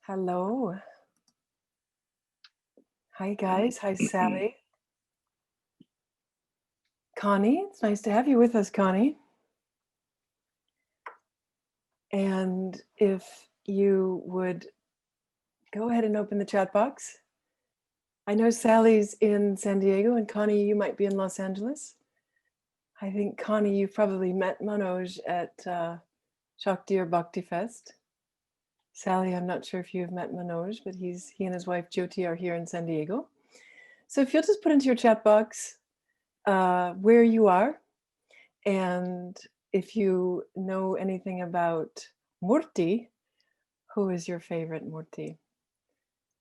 Hello. Hi, guys. Hi, Sally. Connie, it's nice to have you with us, Connie. And if you would go ahead and open the chat box. I know Sally's in San Diego, and Connie, you might be in Los Angeles. I think, Connie, you've probably met Manoj at Shakti or Bhakti Fest. Sally, I'm not sure if you've met Manoj, but he and his wife Jyoti are here in San Diego. So if you'll just put into your chat box where you are, and if you know anything about Murti, who is your favorite Murti?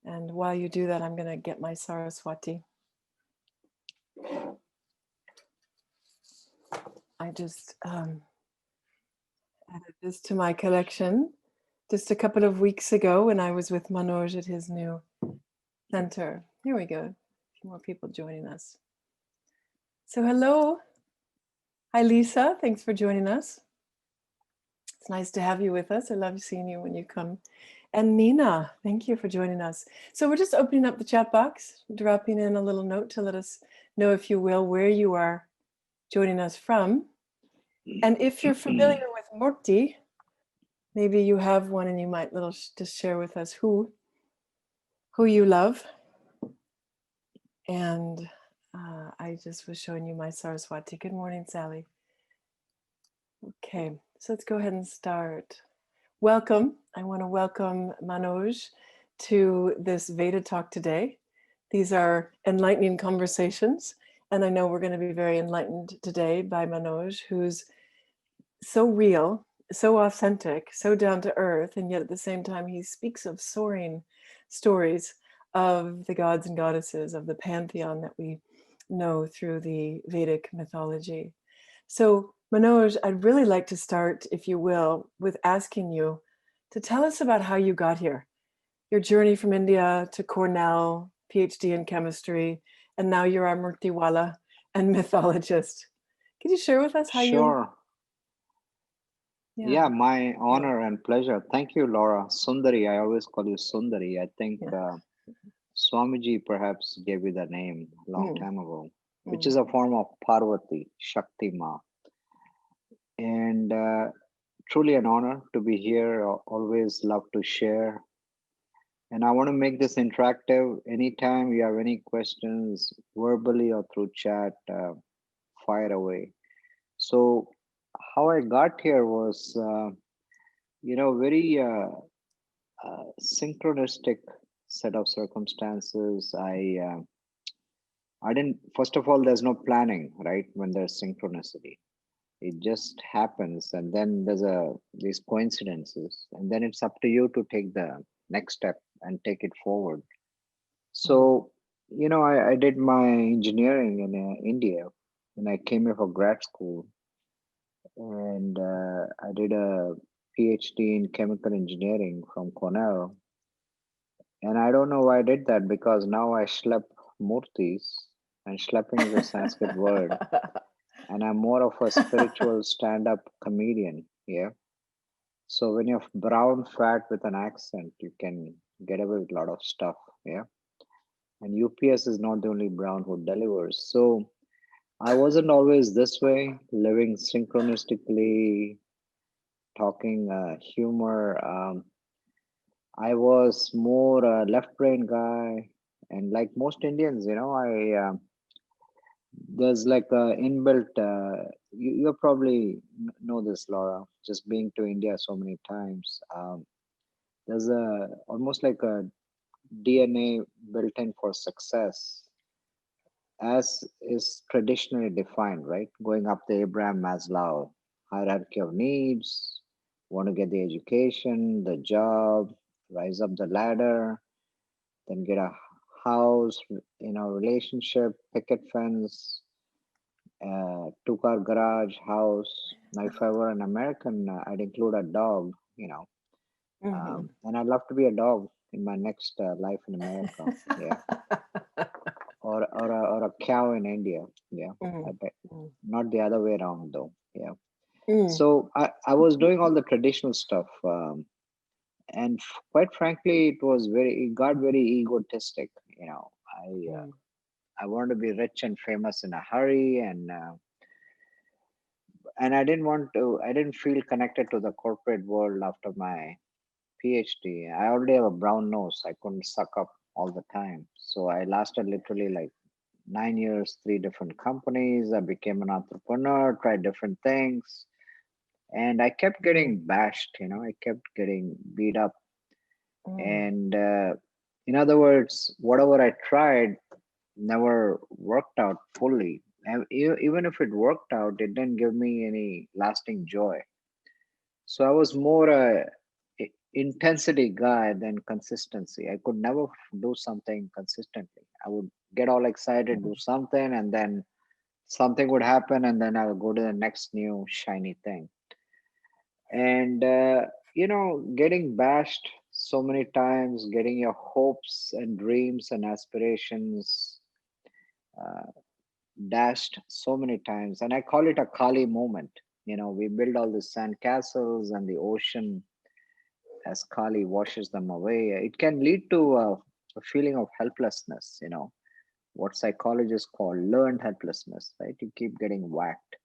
And while you do that, I'm going to get my Saraswati. I just added this to my collection just a couple of weeks ago when I was with Manoj at his new center. Here we go. A few more people joining us. So hello. Hi, Lisa. Thanks for joining us. It's nice to have you with us. I love seeing you when you come. And Nina, thank you for joining us. So we're just opening up the chat box, dropping in a little note to let us know, if you will, where you are joining us from. And if you're familiar with Murti, maybe you have one and you might just share with us who you love. And I just was showing you my Saraswati. Good morning, Sally. Okay, so let's go ahead and start. Welcome. I want to welcome Manoj to this Veda talk today. These are enlightening conversations, and I know we're going to be very enlightened today by Manoj, who's so real, so authentic, so down to earth, and yet at the same time he speaks of soaring stories of the gods and goddesses of the pantheon that we know through the Vedic mythology. So Manoj, I'd really like to start, if you will, with asking you to tell us about how you got here, your journey from India to Cornell, PhD in chemistry, and now you're a Murtiwala and mythologist. Can you share with us how Sure. Yeah, my honor and pleasure. Thank you, Laura. Sundari, I always call you Sundari. I think Swamiji perhaps gave you the name a long time ago, which is a form of Parvati, Shakti Ma. And truly an honor to be here. Always love to share. And I want to make this interactive. Anytime you have any questions, verbally or through chat, fire away. So, how I got here was, very synchronistic set of circumstances. I didn't. First of all, there's no planning, right? When there's synchronicity, it just happens, and then there's these coincidences, and then it's up to you to take the next step and take it forward. So, I did my engineering in India, and I came here for grad school, and I did a PhD in chemical engineering from Cornell. And I don't know why I did that, because now I schlep murtis, and schlepping is a Sanskrit word, and I'm more of a spiritual stand-up comedian. Yeah. So when you're brown fat with an accent, you can get away with a lot of stuff. Yeah. And UPS is not the only brown who delivers. So I wasn't always this way, living synchronistically, talking humor. I was more a left brain guy, and like most Indians, I there's like a inbuilt. You probably know this, Laura. Just being to India so many times, there's a almost like a DNA built in for success, as is traditionally defined, right? Going up the Abraham Maslow hierarchy of needs, want to get the education, the job, rise up the ladder, then get a house, relationship, picket fence, two-car garage, house. Now, if I were an American, I'd include a dog, and I'd love to be a dog in my next life in America. Yeah. Or a cow in India. Yeah, I bet. Not the other way around though. Yeah. So I was doing all the traditional stuff, quite frankly, it got very egotistic. Mm. I wanted to be rich and famous in a hurry, and I didn't feel connected to the corporate world after my PhD. I already have a brown nose. I couldn't suck up all the time. So I lasted literally like 9 years, three different companies. I became an entrepreneur, tried different things, and I kept Mm. getting bashed. I kept getting beat up. Mm. And in other words, whatever I tried never worked out fully. And even if it worked out, it didn't give me any lasting joy. So I was more a intensity guy than consistency. I could never do something consistently. I would get all excited, do Mm. something, and then something would happen, and then I would go to the next new shiny thing. And getting bashed so many times, getting your hopes and dreams and aspirations uh, dashed so many times, and I call it a Kali moment. We build all the sand castles and the ocean as Kali washes them away. It can lead to a feeling of helplessness, what psychologists call learned helplessness, right? You keep getting whacked.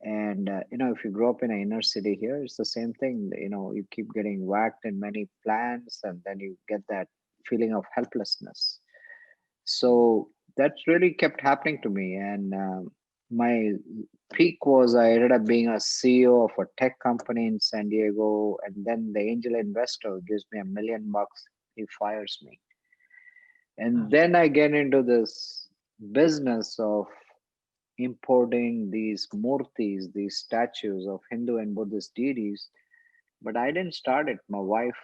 And, if you grow up in an inner city here, it's the same thing. You keep getting whacked in many plans, and then you get that feeling of helplessness. Mm. So that really kept happening to me. And my peak was I ended up being a CEO of a tech company in San Diego, and then the angel investor gives me $1 million. He fires me, and Wow. then I get into this business of importing these murtis, these statues of Hindu and Buddhist deities. But I didn't start it. My wife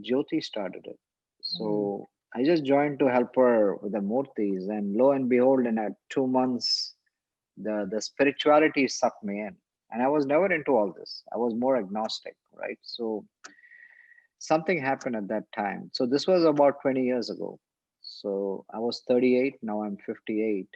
Jyoti started it. Mm. So I just joined to help her with the murtis, and lo and behold, in 2 months, the spirituality sucked me in. And I was never into all this. I was more agnostic, right? So something happened at that time. So this was about 20 years ago. So I was 38, now I'm 58.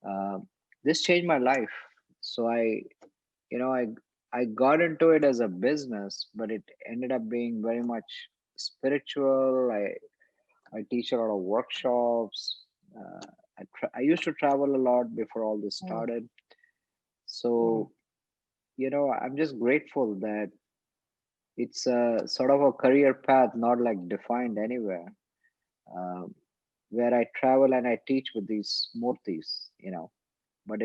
Uh, this changed my life. So you know, I I got into it as a business, but it ended up being very much spiritual. I teach a lot of workshops. I used to travel a lot before all this Mm. started. Mm. So I'm just grateful that it's a sort of a career path, not like defined anywhere, um, where I travel and I teach with these murtis. But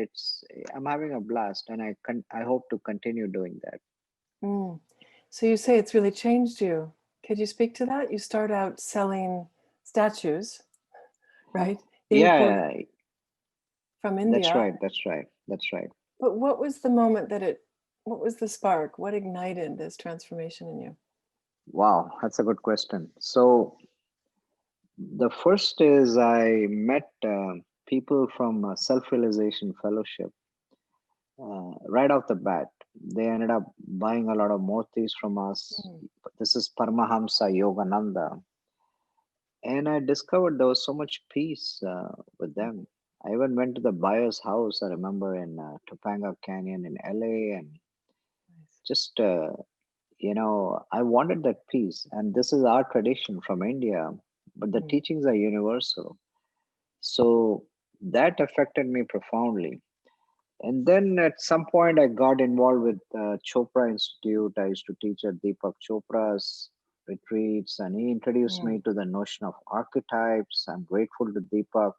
I'm having a blast, and I hope to continue doing that. Mm. So you say it's really changed you. Could you speak to that? You start out selling statues, right? Import Yeah, from that's India. right. That's right. That's right. But what was the moment what was the spark? What ignited this transformation in you? Wow, that's a good question. So the first is I met people from Self-Realization Fellowship right off the bat. They ended up buying a lot of murtis from us. Mm. This is Paramahamsa Yogananda, and I discovered there was so much peace with them. I even went to the buyer's house. I remember in Topanga Canyon in LA, and Nice. just I wanted that peace. And this is our tradition from India, but the Mm. teachings are universal. So that affected me profoundly. And then at some point, I got involved with Chopra Institute. I used to teach at Deepak Chopra's retreats, and he introduced Mm. me to the notion of archetypes. I'm grateful to Deepak.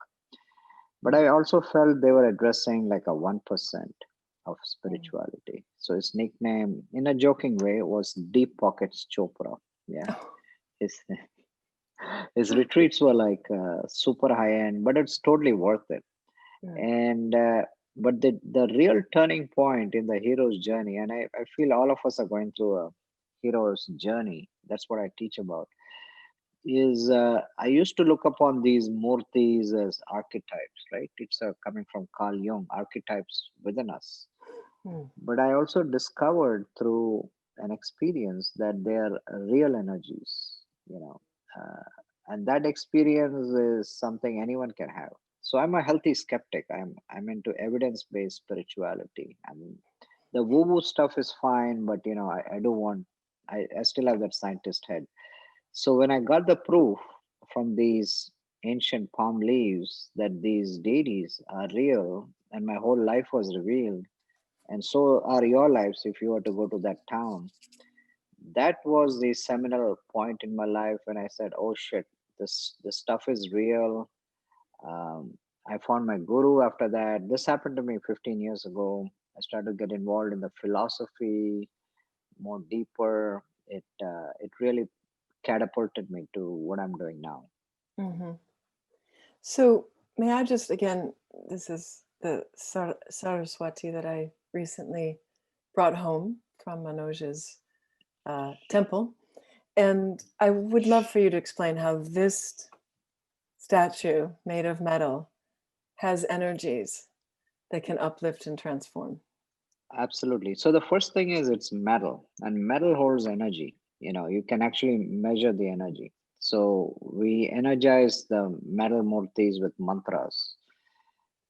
But I also felt they were addressing like a 1% of Mm. spirituality. So his nickname, in a joking way, was Deep Pockets Chopra. Yeah. His, his retreats were like super high end, but it's totally worth it. Mm. And but the real turning point in the hero's journey, and I feel all of us are going through a hero's journey. That's what I teach about. Is I used to look upon these murtis as archetypes, right? It's coming from Carl Jung, archetypes within us. Mm. But I also discovered through an experience that they are real energies, you know, uh, and that experience is something anyone can have. So I'm a healthy skeptic. I'm into evidence-based spirituality. I mean, the woo-woo stuff is fine, but I do want I still have that scientist head. So when I got the proof from these ancient palm leaves that these deities are real and my whole life was revealed, and so are your lives if you were to go to that town, that was the seminal point in my life when I said, "Oh shit, this stuff is real." I found my guru after that. This happened to me 15 years ago. I started to get involved in the philosophy more deeper. It really catapulted me to what I'm doing now. Hmm. So, may I just again, this is the Saraswati that I recently brought home from Manoj's temple. And I would love for you to explain how this statue made of metal has energies that can uplift and transform. Absolutely. So the first thing is it's metal, and metal holds energy. You can actually measure the energy. So we energize the metal murtis with mantras,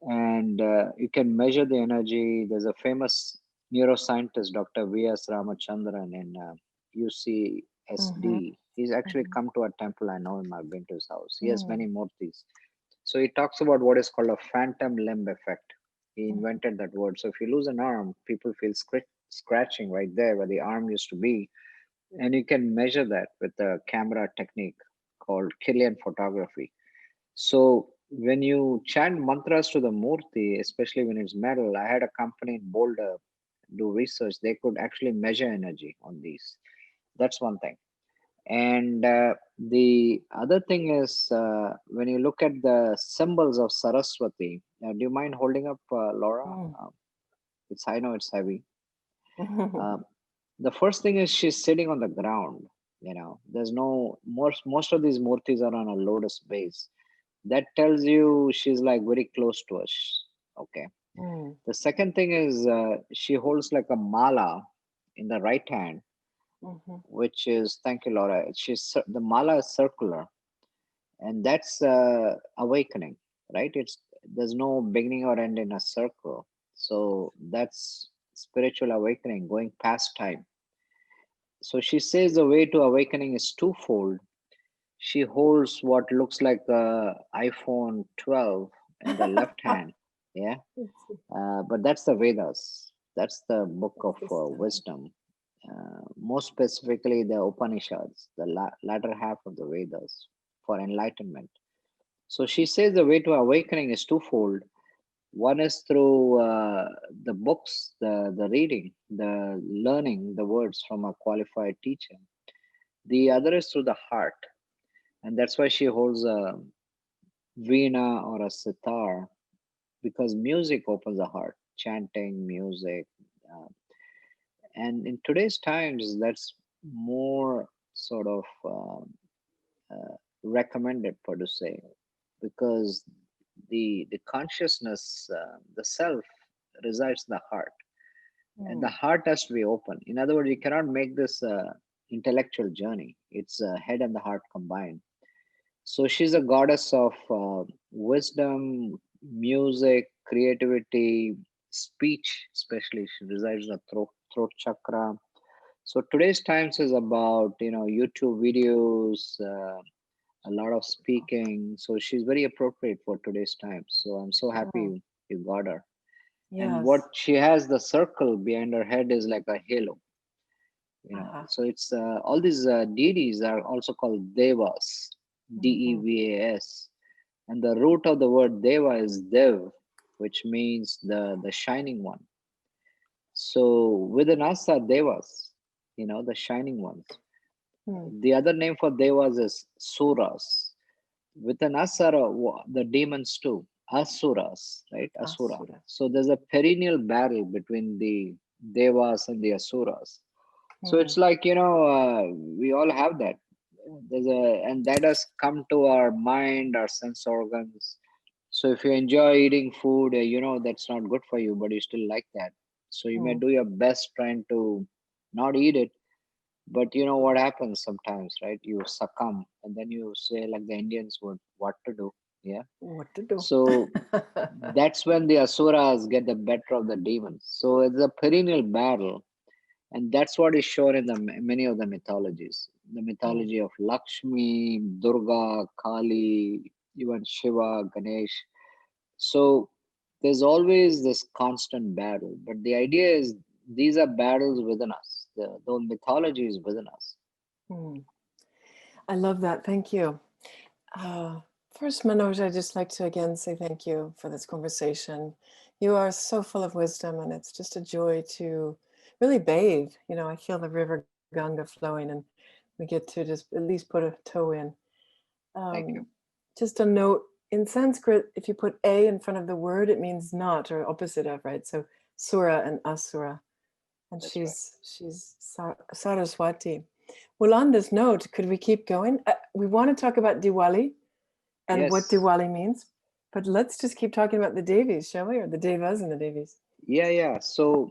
and you can measure the energy. There's a famous neuroscientist, Dr. V.S. Ramachandran in Mm-hmm. UCSD. He's actually Mm-hmm. come to our temple. I know him. I've been to his house. He has Mm-hmm. many murtis. So he talks about what is called a phantom limb effect. He Mm-hmm. invented that word. So if you lose an arm, people feel scratching right there where the arm used to be. And you can measure that with a camera technique called Killian photography. So when you chant mantras to the Murti, especially when it's metal, I had a company in Boulder do research. They could actually measure energy on these. That's one thing. And the other thing is when you look at the symbols of Saraswati, do you mind holding up, Laura? I know it's heavy. Mm-hmm. Uh, the first thing is she's sitting on the ground. There's no most of these murtis are on a lotus base. That tells you she's like very close to us. Okay. Mm-hmm. The second thing is she holds like a mala in the right hand, Mm-hmm. which is, thank you, Laura. The mala is circular, and that's awakening, right? There's no beginning or end in a circle, so that's spiritual awakening, going past time. So she says the way to awakening is twofold. She holds what looks like a iPhone 12 in the left hand, yeah. But that's the Vedas. That's the book That's of the stuff. wisdom. More specifically, the Upanishads, the latter half of the Vedas for enlightenment. So she says the way to awakening is twofold. One is through the books, the reading, the learning the words from a qualified teacher. The other is through the heart, and that's why she holds a veena or a sitar, because music opens the heart, chanting, music. Uh, and in today's times, that's more sort of recommended, per to say, because the consciousness, the self, resides in the heart, and the Mm. heart has to be open. In other words, you cannot make this intellectual journey. It's head and the heart combined. So she's a goddess of wisdom, music, creativity, speech, especially. She resides in the throat chakra. So today's times is about YouTube videos, a lot of speaking. So she's very appropriate for today's times. So I'm so happy Mm. you got her. And what Yes. she has, the circle behind her head is like a halo. Uh-huh. So it's all these deities are also called devas, Mm-hmm. Devas, and the root of the word deva is dev, which means the shining one. So within us are devas, the shining ones. Mm. The other name for devas is suras. Within us are the demons too, asuras, right? Asura. Asura. So there's a perennial battle between the devas and the asuras. So Mm. it's like we all have that. And that has come to our mind, our sense organs. So if you enjoy eating food, that's not good for you, but you still like that. So you may Mm. do your best trying to not eat it, but you know what happens sometimes, right? You succumb, and then you say, like the Indians would, what to do? Yeah. What to do? So that's when the asuras get the better of the demons. So it's a perennial battle, And that's what is shown in the many of the mythologies. The mythology of Lakshmi, Durga, Kali, even Shiva, Ganesh. So there's always this constant battle. But the idea is these are battles within us. The mythology is within us. I love that. Thank you. First, Manoj, I'd just like to again say thank you for this conversation. You are so full of wisdom, and it's just a joy to really bathe. You know, I feel the river Ganga flowing, and we get to just at least put a toe in. Thank you. Just a note, in Sanskrit, if you put a in front of the word, it means not or opposite of, right? So sura and asura. And That's she's Saraswati. Well, on this note, could we keep going? We want to talk about Diwali and what Yes. Diwali means, but let's just keep talking about the Devis, shall we? Or the Devas and the Devis. Yeah. So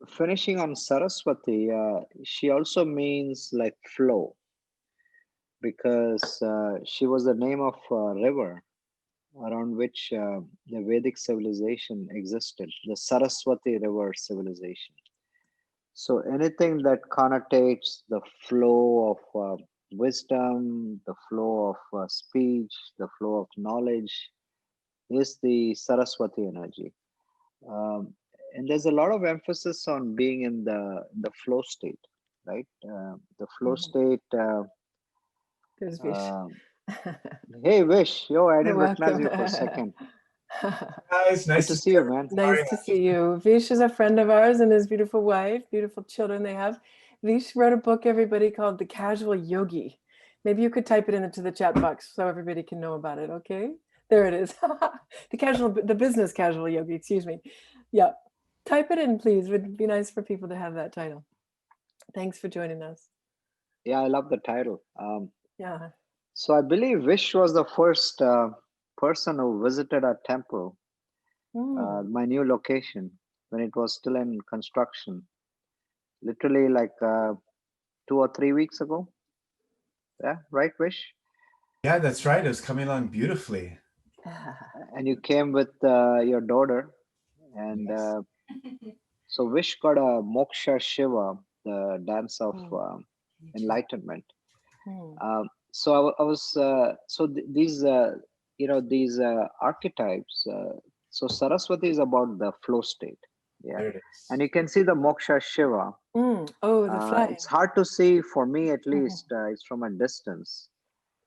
finishing on Saraswati, she also means like flow, because she was the name of a river around which the Vedic civilization existed, the Saraswati River civilization. So anything that connotates the flow of wisdom, the flow of speech, the flow of knowledge is the Saraswati energy. Um, and there's a lot of emphasis on being in the flow state, right? The flow state. There's Vish. Um hey, Vish, yo, I You're didn't recognize welcome. you for a second. Guys, Good nice to to see see you, everyone. man. Nice to see you. Vish is a friend of ours and his beautiful wife, beautiful children they have. Vish wrote a book, everybody, called The Casual Yogi. Maybe you could type it into the chat box so everybody can know about it, okay? There it is. The business casual yogi, excuse me. Yeah. Type it in, please. It would be nice for people to have that title. Thanks for joining us. Yeah, I love the title. Yeah. So I believe Vish was the first person who visited our temple, my new location, when it was still in construction. Literally like 2 or 3 weeks ago. Yeah, right, Vish? Yeah, that's right. It was coming along beautifully. And you came with your daughter. And Yes. so Vish got a Moksha Shiva, the dance of enlightenment. These these archetypes. So Saraswati is about the flow state. Yeah, There it is. and you can see the Moksha Shiva. Oh, the flying. It's hard to see for me, at least. It's from a distance,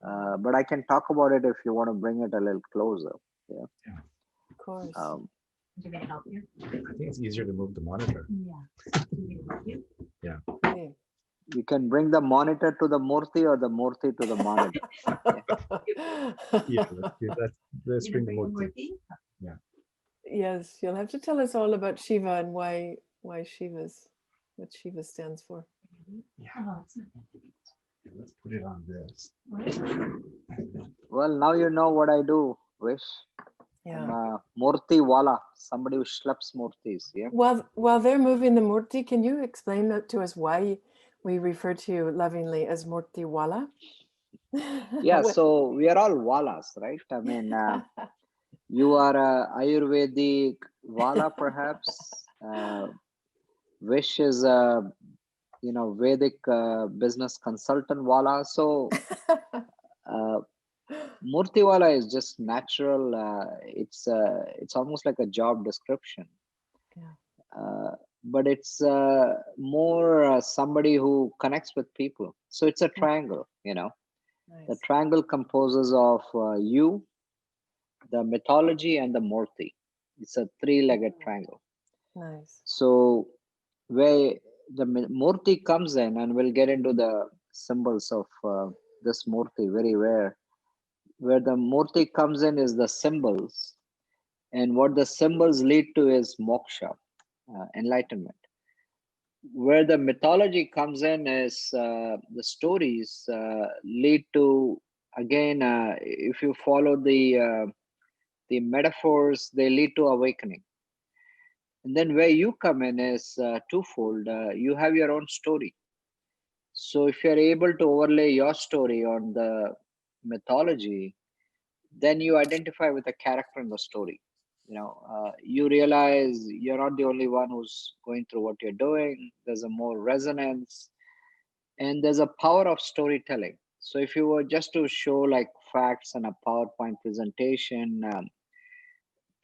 but I can talk about it if you want to bring it a little closer. Yeah, Of course. I think it's easier to move the monitor. Yeah. Okay. you can bring the monitor to the Murti or the Murti to the monitor. Yeah, let's bring the Murti. Yeah. Yes, you'll have to tell us all about Shiva and why Shiva's, what Shiva stands for. Yeah. Let's put it on this. Well, now you know what I do, Vish. Yeah. I'm a Murti wala, somebody who schleps Murtis. Yeah. While they're moving the Murti, can you explain that to us why we refer to you lovingly as Murti Wala? Yeah, so we are all walas, right? I mean, you are a Ayurvedic wala, perhaps. Vish is a Vedic business consultant wala. So Murtiwala is just natural. It's almost like a job description. Yeah. But it's more somebody who connects with people. So it's a triangle. Nice. The triangle composes of you, the mythology, and the Murti. It's a three-legged triangle. Nice. So where the Murti comes in, and we'll get into the symbols of this Murti very rare. Where the Murti comes in is the symbols, and what the symbols lead to is moksha, enlightenment. Where the mythology comes in is the stories lead to, again, if you follow the metaphors, they lead to awakening. And then where you come in is twofold. You have your own story. So if you're able to overlay your story on the mythology, then you identify with the character in the story. you realize you're not the only one who's going through what you're doing. There's a more resonance, and there's a power of storytelling. So if you were just to show like facts and a PowerPoint presentation,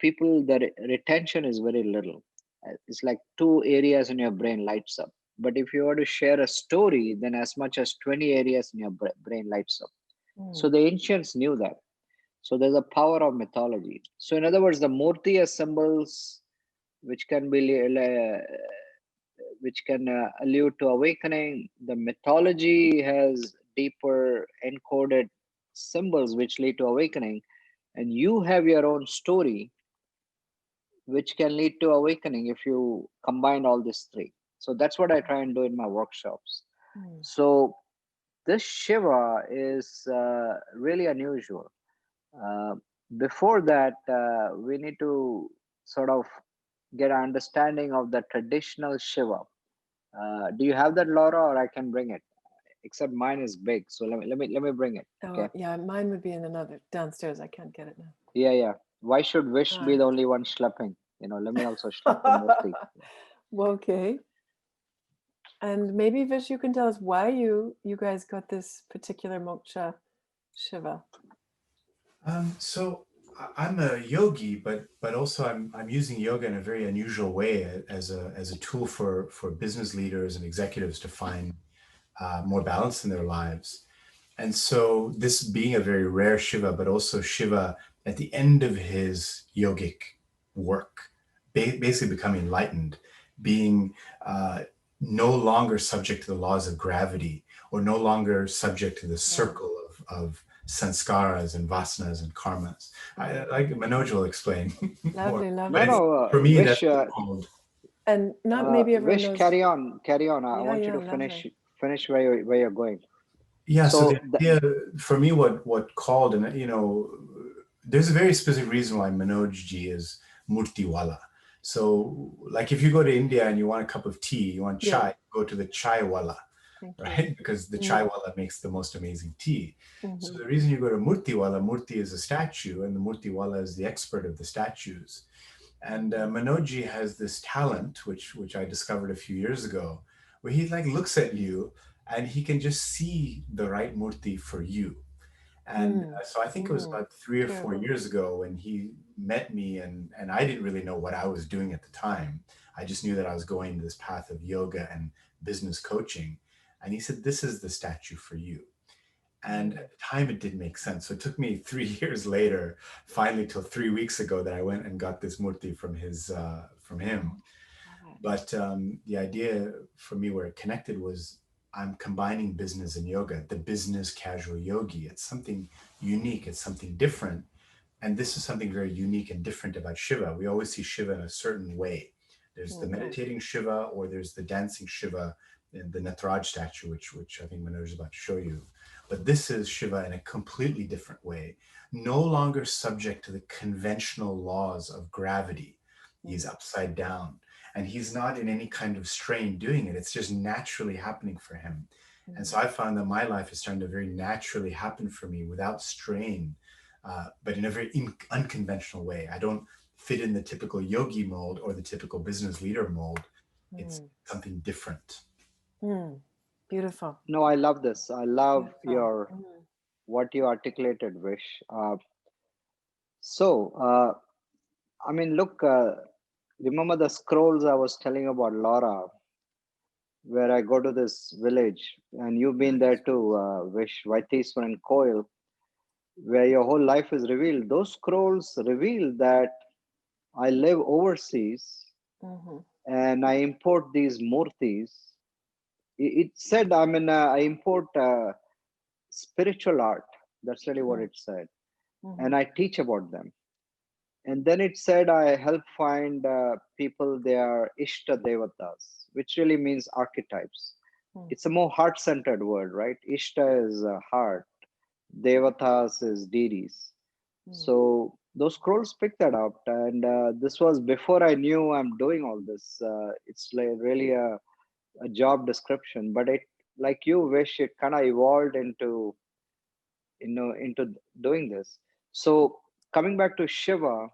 people, the retention is very little. It's like two areas in your brain lights up. But if you were to share a story, then as much as 20 areas in your brain lights up. So the ancients knew that. So there's a power of mythology. So in other words, the murti as symbols, which can be which can allude to awakening. The mythology has deeper encoded symbols which lead to awakening, and you have your own story which can lead to awakening if you combine all these three. So that's what I try and do in my workshops. So this Shiva is really unusual. Uh, Before that, we need to sort of get an understanding of the traditional Shiva. Do you have that, Laura, or I can bring it? Except mine is big, so let me bring it. Okay. Yeah, mine would be in another downstairs. I can't get it now. Yeah. Why should Vish be the only one schlepping? Let me also schlepp the murti. Okay. And maybe Vish, you can tell us why you guys got this particular moksha Shiva. So I'm a yogi, but also I'm using yoga in a very unusual way as a tool for business leaders and executives to find more balance in their lives. And so this being a very rare Shiva, but also Shiva at the end of his yogic work, basically becoming enlightened, being no longer subject to the laws of gravity, or no longer subject to the circle of sanskaras and vasanas and karmas. Like Manoj will explain more. Lovely. But No, for me, that's Vish, called. And not maybe everyone Vish, knows. carry on. I Yeah, want you yeah, to lovely. finish where you're going. Yeah, so the So idea for me, what called, and there's a very specific reason why Manoj ji is Murtiwala. So, like if you go to India and you want a cup of tea, you want Yeah. chai, go to the chai wala, Thank right? Because the chai wala makes the most amazing tea. you. So the reason you go to Murtiwala, Murti is a statue, and the Murtiwala is the expert of the statues. And Manoj ji has this talent, which I discovered a few years ago, where he like looks at you and he can just see the right murti for you. And so I think it was about 3 or 4 years ago when he met me, and I didn't really know what I was doing at the time. I just knew that I was going this path of yoga and business coaching. And he said, "This is the statue for you." And at the time, it didn't make sense. So it took me 3 years later, finally, till 3 weeks ago, that I went and got this murti from him. But the idea for me where it connected was I'm combining business and yoga, the business casual yogi. It's something unique, it's something different. And this is something very unique and different about Shiva. We always see Shiva in a certain way. There's the meditating Shiva, or there's the dancing Shiva, in the Nataraj statue, which I think Manoj is about to show you. But this is Shiva in a completely different way, no longer subject to the conventional laws of gravity. He's upside down, and he's not in any kind of strain doing it. It's just naturally happening for him. And so I found that my life is starting to very naturally happen for me without strain, but in a very unconventional way. I don't fit in the typical yogi mold or the typical business leader mold. It's something different. Beautiful. no, I love this. I love your what you articulated, Vish. I mean, look, remember the scrolls I was telling about, Laura, where I go to this village, and you've been there too, Vish, Vaiteeswaran Koil, where your whole life is revealed. Those scrolls reveal that I live overseas and I import these murtis. It said, I mean, I import spiritual art. That's really what it said. And I teach about them. And then it said, I help find people, they are Ishta Devatas, which really means archetypes. It's a more heart centered word, right? Ishta is heart, Devatas is deities. So those scrolls picked that up. And this was before I knew I'm doing all this. It's like really a job description, but it, like you Wish, it kind of evolved into into doing this. So coming back to Shiva,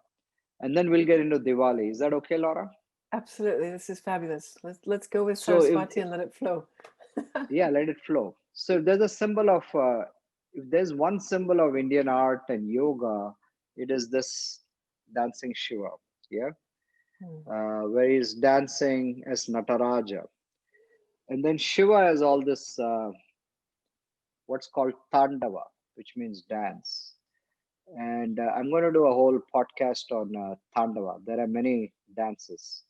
and then we'll get into Diwali. Is that okay, Laura? Absolutely. This is fabulous. Let's go with So if Saraswati and let it flow. yeah, let it flow. So if there's a symbol of if there's one symbol of Indian art and yoga, it is this dancing Shiva. Yeah, Hmm. where he's dancing as Nataraja, and then Shiva has all this what's called Tandava, which means dance. And I'm going to do a whole podcast on Tandava. There are many dances.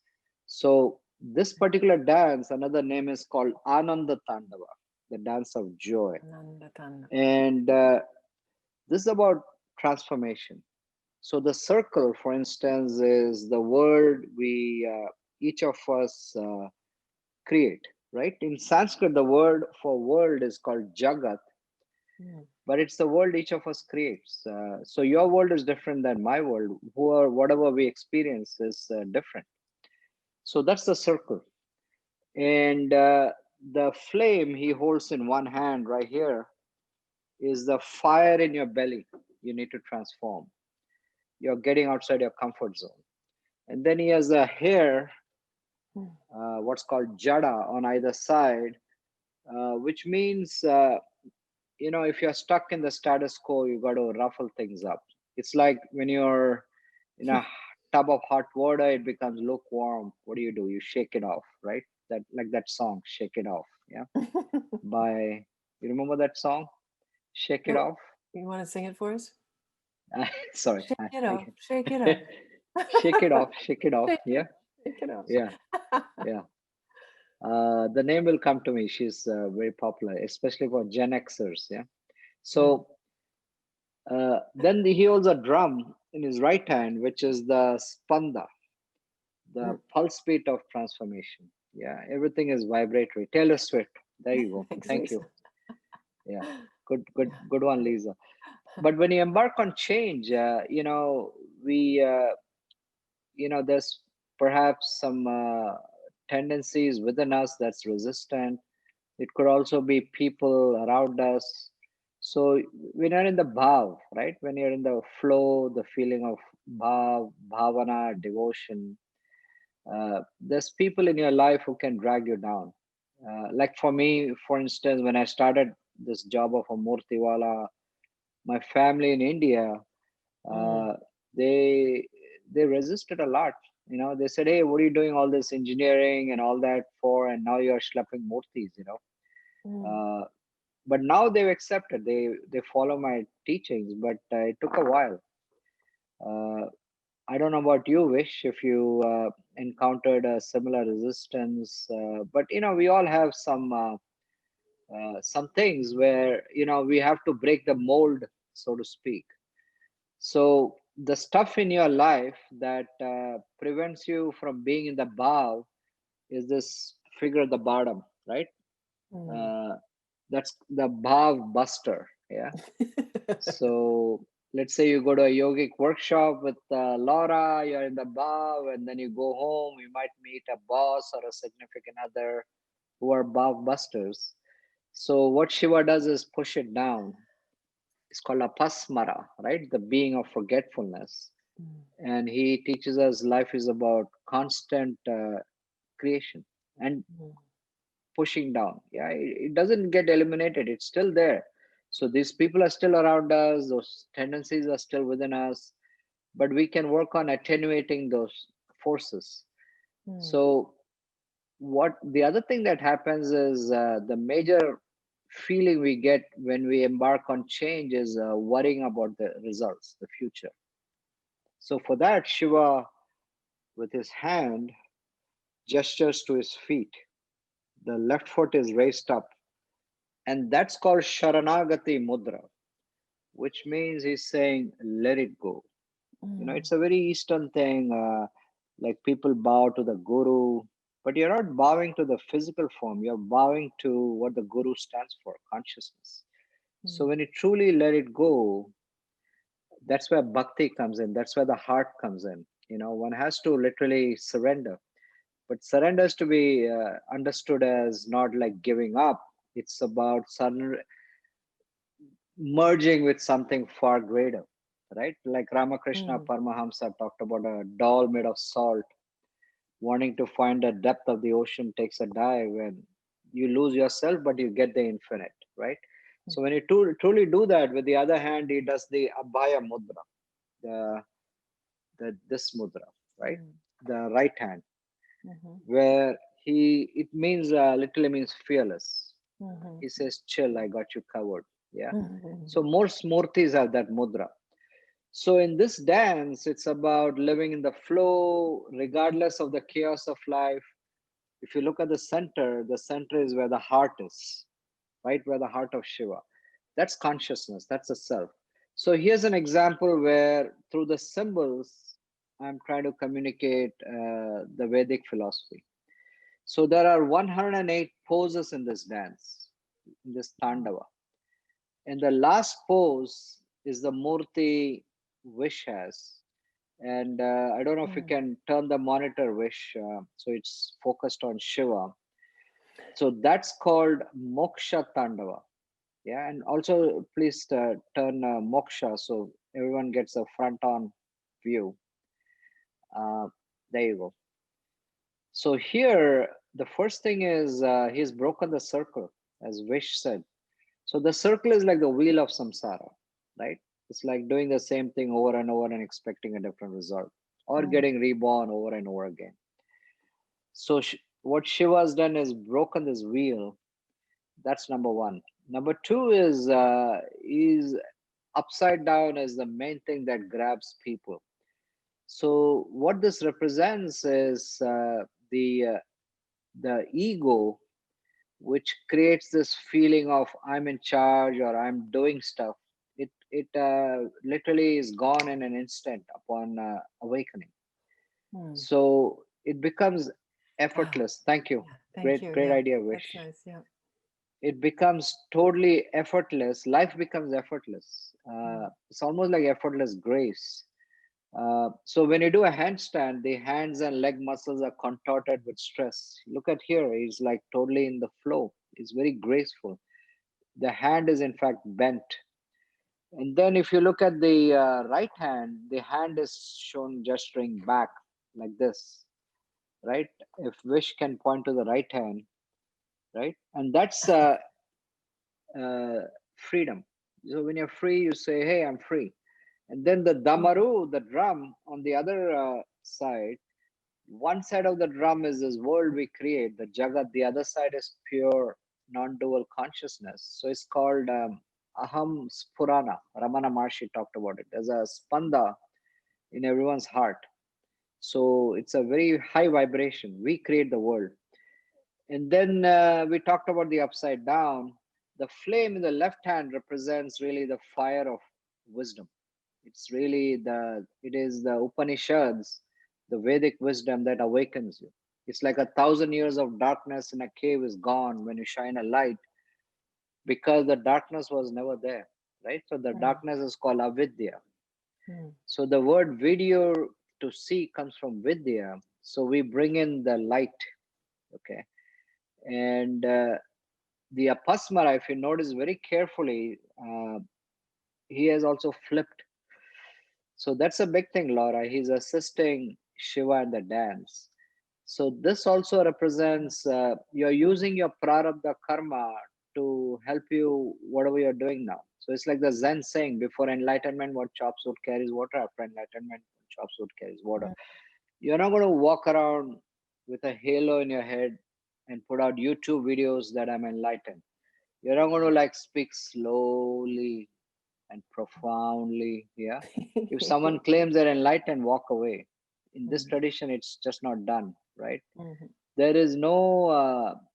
So this particular dance, another name is called Ananda Tandava, the dance of joy. Ananda Tandava. And this is about transformation. So the circle, for instance, is the word we each of us create, right? In Sanskrit, the word for world is called Jagat, Hmm. but it's the world each of us creates. So your world is different than my world. Who are whatever we experience is different. So that's the circle, and the flame he holds in one hand right here is the fire in your belly. You need to transform. You're getting outside your comfort zone, and then he has a hair, Hmm. what's called jada, on either side, which means if you're stuck in the status quo, you got to ruffle things up. It's like when you're in a tub of hot water, it becomes lukewarm. What do? You shake it off, right? That, like that song, Shake It Off. Yeah. By, you remember that song, Shake It Well, Off? you want to sing it for us? Sorry. Shake it off, shake it off. Shake it off, shake it off. Shake it Yeah. off, shake it off. Yeah. Yeah. The name will come to me. She's very popular, especially for Gen Xers. Yeah. Hmm. So then he holds a drum in his right hand, which is the spanda, Hmm. the pulse beat of transformation. Yeah, everything is vibratory. Taylor Swift. There you go. Thanks, Thank Lisa. you. Yeah, good one, Lisa. But when you embark on change, we, there's perhaps some tendencies within us that's resistant. It could also be people around us. So when you're in the bhav, right? When you're in the flow, the feeling of bhav, bhavana, devotion, there's people in your life who can drag you down. Like for me, for instance, when I started this job of a murtiwala, my family in India, Hmm. uh, they they resisted a lot. They said, "Hey, what are you doing all this engineering and all that for? And now you're schlepping murtis." Hmm. Uh, but now they've accepted. They follow my teachings, but it took a while. Uh, I don't know about you, Vish, if you encountered a similar resistance, but we all have some things where we have to break the mold, so to speak. So the stuff in your life that prevents you from being in the bow is this figure at the bottom, right? Hmm. Uh, that's the bhav buster. Yeah. So let's say you go to a yogic workshop with Laura, you're in the bhav, and then you go home, you might meet a boss or a significant other who are bhav busters. So what Shiva does is push it down. It's called apasmara, right? The being of forgetfulness. Hmm. And he teaches us life is about constant creation and Hmm. pushing down. Yeah, it doesn't get eliminated, it's still there. So these people are still around us, those tendencies are still within us, but we can work on attenuating those forces. Hmm. So what the other thing that happens is the major feeling we get when we embark on change is worrying about the results, the future. So for that, Shiva, with his hand, gestures to his feet. The left foot is raised up, and that's called Sharanagathi Mudra, which means he's saying, let it go. Hmm. It's a very Eastern thing, like people bow to the Guru, but you're not bowing to the physical form, you're bowing to what the Guru stands for, consciousness. So Hmm. when you truly let it go, that's where bhakti comes in, that's where the heart comes in. One has to literally surrender. But surrender is to be understood as not like giving up. It's about merging with something far greater. right? Like Ramakrishna Mm. Paramahamsa talked about a doll made of salt. Wanting to find the depth of the ocean takes a dive, and you lose yourself, but you get the infinite, right? So when you truly do that, with the other hand, he does the Abhaya Mudra, the, this mudra, right? Mm. The right hand, Mhm. where it means, literally means fearless. Mhm. He says, chill, I got you covered. Yeah. Mhm. So most murtis have that mudra. So in this dance, it's about living in the flow, regardless of the chaos of life. If you look at the center is where the heart is, right? Where the heart of Shiva. That's consciousness, that's the self. So here's an example where through the symbols, I'm trying to communicate the Vedic philosophy. So there are 108 poses in this dance, in this Tandava. And the last pose is the Murti Wish has. And I don't know if you Mm. can turn the monitor Wish, so it's focused on Shiva. So that's called Moksha Tandava. Yeah, and also please turn Moksha so everyone gets a front on view. Uh, there you go. So here, the first thing is he's broken the circle, as Vish said. So the circle is like the wheel of samsara, right? It's like doing the same thing over and over and expecting a different result, or Mm. getting reborn over and over again. So what Shiva's done is broken this wheel. That's number one. Number two is upside down is the main thing that grabs people. So what this represents is the ego, which creates this feeling of I'm in charge or I'm doing stuff. It literally is gone in an instant upon awakening. Mm. So it becomes Ah, effortless. Thank you. yeah. Thank Great, you. great Yeah, idea, that's Wish. nice. Yeah. It becomes totally effortless. Life becomes effortless. Mm. It's almost like effortless grace. So when you do a handstand, the hands and leg muscles are contorted with stress. Look at here; he's like totally in the flow. It's very graceful. The hand is in fact bent. And then if you look at the right hand, the hand is shown gesturing back like this, right? If Wish can point to the right hand, right? And that's uh, freedom. So when you're free, you say, "Hey, I'm free." And then the Mm. damaru, the drum, on the other side, one side of the drum is this world we create, the jagat. The other side is pure non-dual consciousness. So it's called aham spurana. Ramana Maharshi talked about it. There's a spanda in everyone's heart. So it's a very high vibration. We create the world. And then we talked about the upside down. The flame in the left hand represents really the fire of wisdom. It's really it is the Upanishads, the Vedic wisdom that awakens you. It's like 1,000 years of darkness in a cave is gone when you shine a light, because the darkness was never there, right? So the Mm. darkness is called avidya. Mm. So the word video, to see, comes from vidya. So we bring in the light, okay? And the apasmara, if you notice very carefully, he has also flipped. So that's a big thing, Laura. He's assisting Shiva in the dance. So this also represents you're Mm. using your prarabdha karma to help you whatever you're doing now. So it's like the Zen saying, before enlightenment, what chops wood carries water. After enlightenment, what chops wood carries water. Mm. You're not going to walk around with a halo in your head and put out YouTube videos that I'm enlightened. You're not going to like speak slowly and profoundly. Yeah. If someone claims they're enlightened, walk away. In this Mm. tradition, it's just not done, right? Mhm. There is no,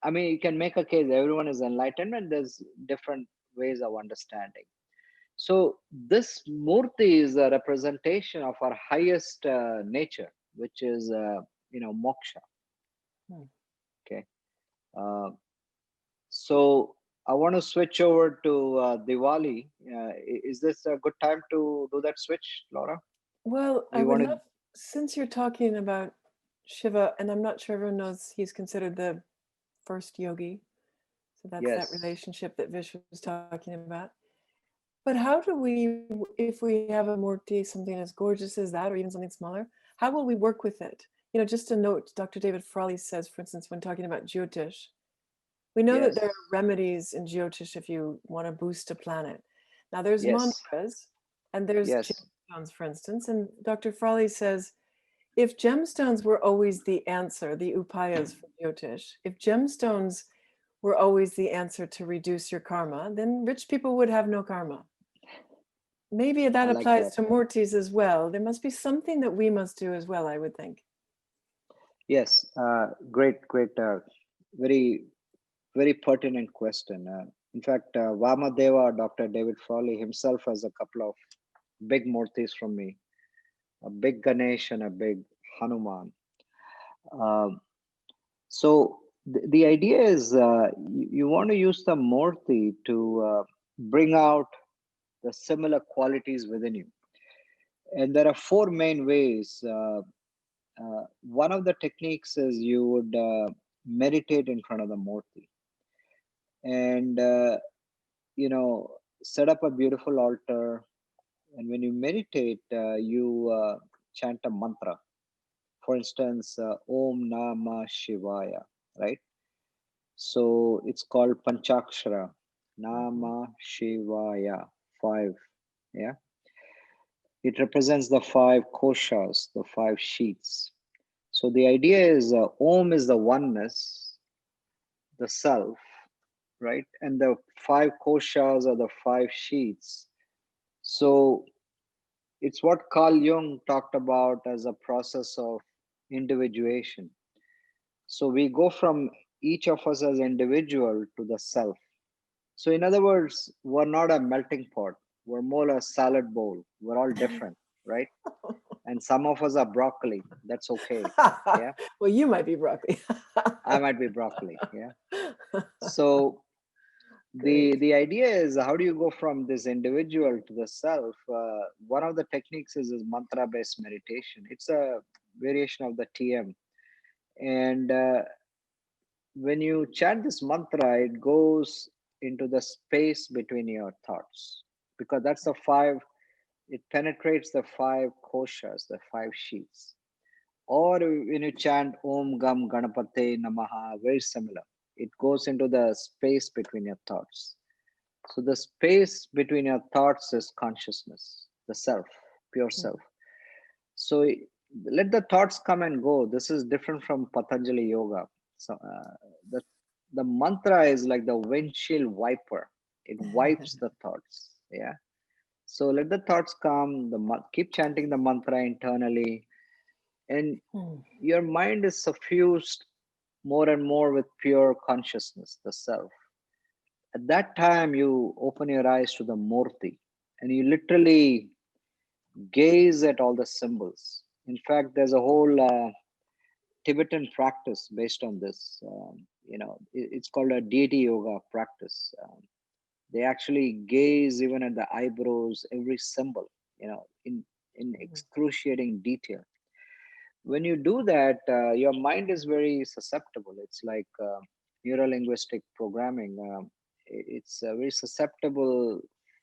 I mean, you can make a case everyone is enlightened, and there's different ways of understanding. So, this Murti is a representation of our highest nature, which is, moksha. Mm. Okay. Uh, So I want to switch over to Diwali. Is this a good time to do that switch, Laura? Well, Or I you would want to? love, since you're talking about Shiva, and I'm not sure everyone knows he's considered the first yogi. So that's that Yes. relationship that Vish was talking about. But how do we, if we have a murti, something as gorgeous as that, or even something smaller, how will we work with it? You know, just a note, Dr. David Frawley says, for instance, when talking about Jyotish, we know that there Yes. are remedies in Jyotish if you want to boost a planet. Now there's Yes. mantras and there's Yes. gemstones, for instance. And Dr. Frawley says, if gemstones were always the answer, the upayas for Jyotish, if gemstones were always the answer to reduce your karma, then rich people would have no karma. Maybe that I like applies that. to Murtis as well. There must be something that we must do as well, I would think. Yes. Great. Very, very pertinent question. In fact, Vamadeva, Dr. David Frawley himself has a couple of big murtis from me, a big Ganesh and a big Hanuman. Um, so the idea is you want to use the murti to bring out the similar qualities within you. And there are four main ways. One of the techniques is you would meditate in front of the murti and set up a beautiful altar. And when you meditate, you chant a mantra. For instance, Om Namah Shivaya, right? So it's called Panchakshara, Nama Shivaya, five. Yeah, it represents the five koshas, the five sheets. So the idea is Om is the oneness, the self, right? And the five koshas are the five sheets. So it's what Carl Jung talked about as a process of individuation. So we go from each of us as individual to the self. So in other words, we're not a melting pot. We're more a salad bowl. We're all different, right? And some of us are broccoli. That's okay. Yeah. Well, you might be broccoli. I might be broccoli. Yeah. So Great. the idea is, how do you go from this individual to the self? One of the techniques is mantra based meditation. It's a variation of the TM. And when you chant this mantra, it goes into the space between your thoughts, because that's the five, it penetrates the five koshas, the five sheets. Or when you chant Om Gam Ganapate Namaha, very similar. It goes into the space between your thoughts. So the space between your thoughts is consciousness, the self, pure self. So let the thoughts come and go. This is different from Patanjali Yoga. So the the mantra is like the windshield wiper. It wipes the thoughts. Yeah. So let the thoughts come. Keep chanting the mantra internally, and your mind is suffused more and more with pure consciousness, the self. At that time, you open your eyes to the Murti, and you literally gaze at all the symbols. In fact, there's a whole Tibetan practice based on this. It's called a deity yoga practice. They actually gaze even at the eyebrows, every symbol, in excruciating detail. When you do that, your mind is very susceptible. It's like neuro linguistic programming. It's very susceptible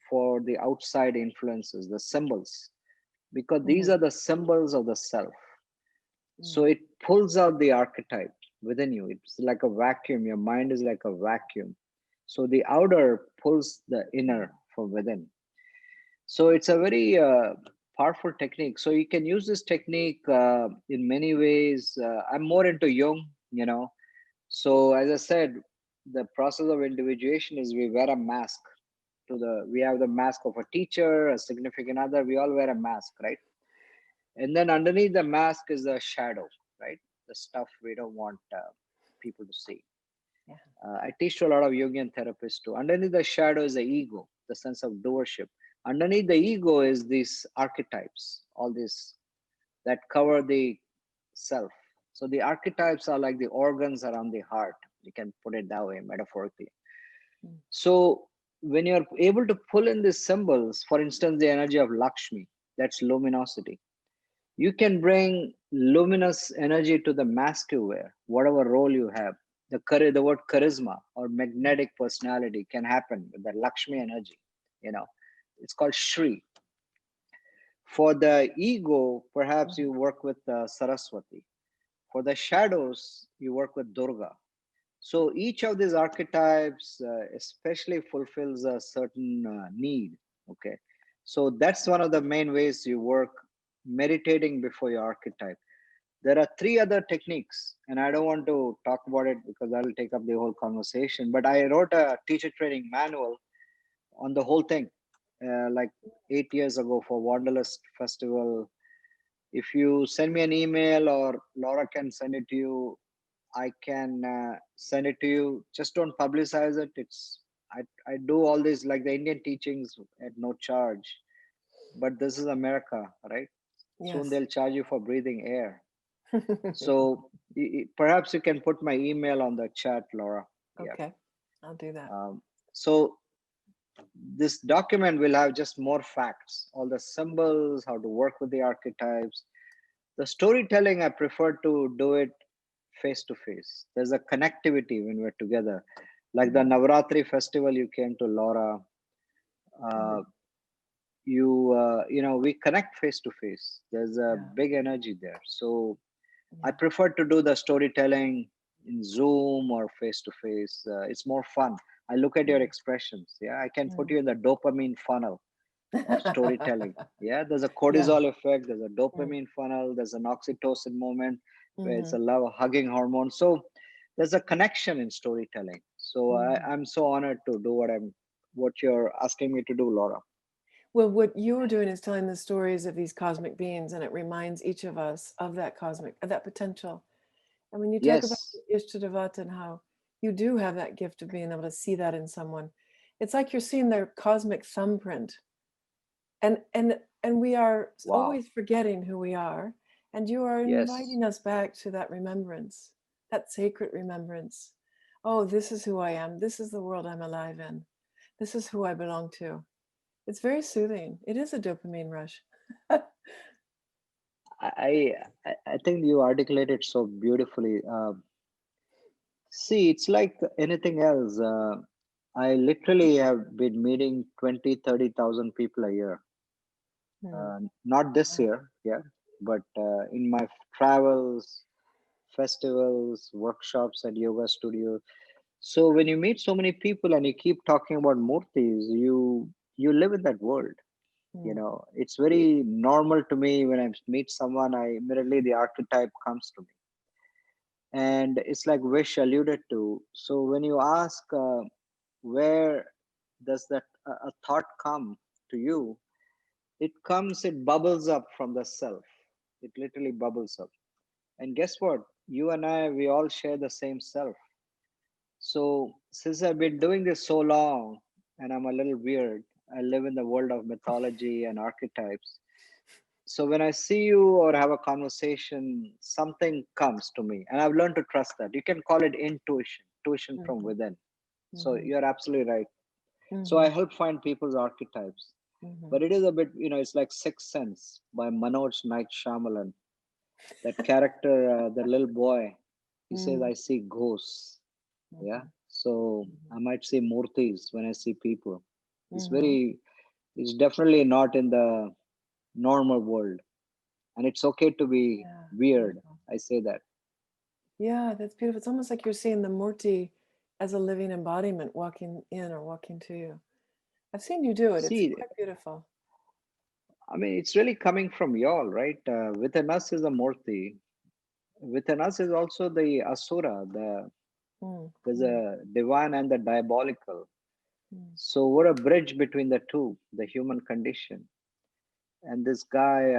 for the outside influences, the symbols, because these are the symbols of the self. So it pulls out the archetype within you. It's like a vacuum. Your mind is like a vacuum. So the outer pulls the inner from within. So it's a very powerful technique. So you can use this technique in many ways. I'm more into Jung. So as I said, the process of individuation is we wear a mask. We have the mask of a teacher, a significant other. We all wear a mask, right? And then underneath the mask is the shadow, right? The stuff we don't want people to see. Yeah. I teach to a lot of Jungian therapists too. Underneath the shadow is the ego, the sense of doership. Underneath the ego is these archetypes, all these that cover the self. So the archetypes are like the organs around the heart. You can put it that way, metaphorically. So when you're able to pull in these symbols, for instance, the energy of Lakshmi, that's luminosity. You can bring luminous energy to the mask you wear, whatever role you have. The word charisma or magnetic personality can happen with the Lakshmi energy. it's called Shri. For the ego, perhaps you work with Saraswati. For the shadows, you work with Durga. So each of these archetypes especially fulfills a certain need. Okay. So that's one of the main ways you work, meditating before your archetype. There are three other techniques, and I don't want to talk about it because that'll take up the whole conversation. But I wrote a teacher training manual on the whole thing, like 8 years ago for Wanderlust Festival. If you send me an email or Laura can send it to you, I can send it to you. Just don't publicize it. I do all this like the Indian teachings at no charge. But this is America, right? Soon Yes. they'll charge you for breathing air. So perhaps you can put my email on the chat, Laura. Yeah. Okay, I'll do that. So this document will have just more facts, all the symbols, how to work with the archetypes. The storytelling, I prefer to do it face to face. There's a connectivity when we're together. Like the Navaratri festival you came to, Laura, we connect face to face. There's a big energy there. So I prefer to do the storytelling in Zoom or face to face. It's more fun. I look at your expressions. Yeah, I can put you in the dopamine funnel of storytelling. Yeah, there's a Yeah. cortisol effect, there's a dopamine funnel, there's an oxytocin moment where it's a love hugging hormone. So there's a connection in storytelling. So I'm so honored to do what you're asking me to do, Laura. Well, what you're doing is telling the stories of these cosmic beings, and it reminds each of us of that potential. And when you talk about Yes. Ishtadevata and how you do have that gift of being able to see that in someone, it's like you're seeing their cosmic thumbprint. And we are Wow. always forgetting who we are. And you are Yes. inviting us back to that remembrance, that sacred remembrance. Oh, this is who I am. This is the world I'm alive in. This is who I belong to. It's very soothing. It is a dopamine rush. I think you articulated so beautifully. See, it's like anything else. I literally have been meeting 20, 30,000 people a year. Not this year, yeah, but in my travels, festivals, workshops at yoga studio. So when you meet so many people and you keep talking about murtis, you live in that world. It's very normal to me when I meet someone, I immediately the archetype comes to me, and it's like Vish alluded to. So when you ask where does that a thought come to you, it bubbles up from the self. It literally bubbles up. And guess what? You and I, we all share the same self. So since I've been doing this so long and I'm a little weird, I live in the world of mythology and archetypes. So when I see you or have a conversation, something comes to me. And I've learned to trust that. You can call it intuition from within. So you're absolutely right. So I help find people's archetypes. But it is a bit, it's like Sixth Sense by Manoj Night Shyamalan. That character, the little boy, he says, I see ghosts. Yeah. So I might see murtis when I see people. It's definitely not in the normal world. And it's okay to be Yeah, weird. beautiful. I say that. Yeah, that's beautiful. It's almost like you're seeing the Murti as a living embodiment walking in or walking to you. I've seen you do it. It's See, quite beautiful. I mean, it's really coming from y'all, right? Within us is a murti. Within us is also the asura, there's a divine and the diabolical. So we're a bridge between the two, the human condition. And this guy,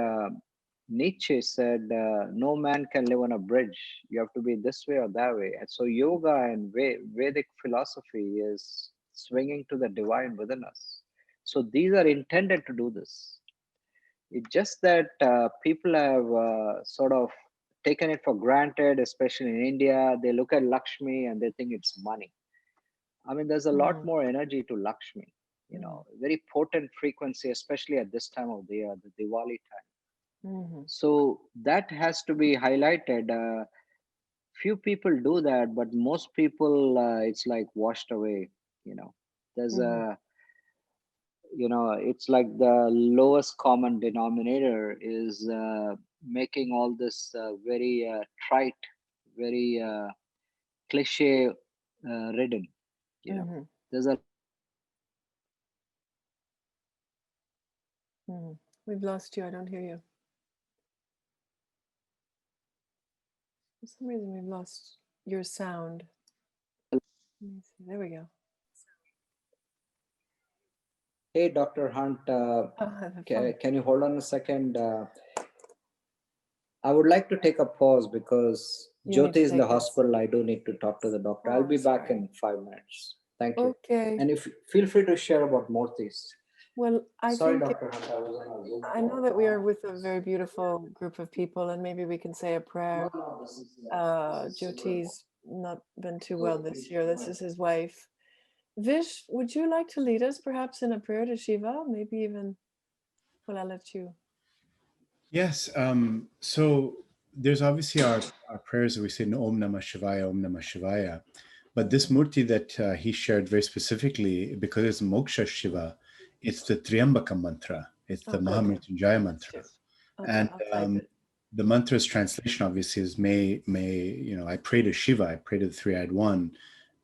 Nietzsche said, no man can live on a bridge. You have to be this way or that way. And so yoga and Vedic philosophy is swinging to the divine within us. So these are intended to do this. It's just that people have sort of taken it for granted, especially in India. They look at Lakshmi and they think it's money. I mean, there's a lot more energy to Lakshmi, very potent frequency, especially at this time of the year, the Diwali time. So that has to be highlighted. Few people do that, but most people, it's like washed away. There's a it's like the lowest common denominator is making all this very trite, very cliche ridden. Mm-hmm. There's a Mm-hmm. We've lost you. I don't hear you. For some reason, we've lost your sound. Let me see. There we go. Hey, Dr. Hunt, can you hold on a second? I would like to take a pause because Jyoti is in the hospital. I do need to talk to the doctor. I'll be back in 5 minutes. Thank you. Okay. And if feel free to share about Murtis. Well, Sorry, Dr. Hunt, I was on a Zoom I know that we are with a very beautiful group of people, and maybe we can say a prayer. Jyoti's not been too well this year. This is his wife. Vish, would you like to lead us perhaps in a prayer to Shiva? Maybe even, well, I'll let you. Yes. So there's obviously our prayers that we say, Om Namah Shivaya, Om Namah Shivaya. But this Murti that he shared very specifically, because it's Moksha Shiva, it's the Triambaka Mantra. It's the Mahamrityunjaya Mantra. Okay, And the mantra's translation obviously is may, I pray to Shiva, I pray to the three-eyed one,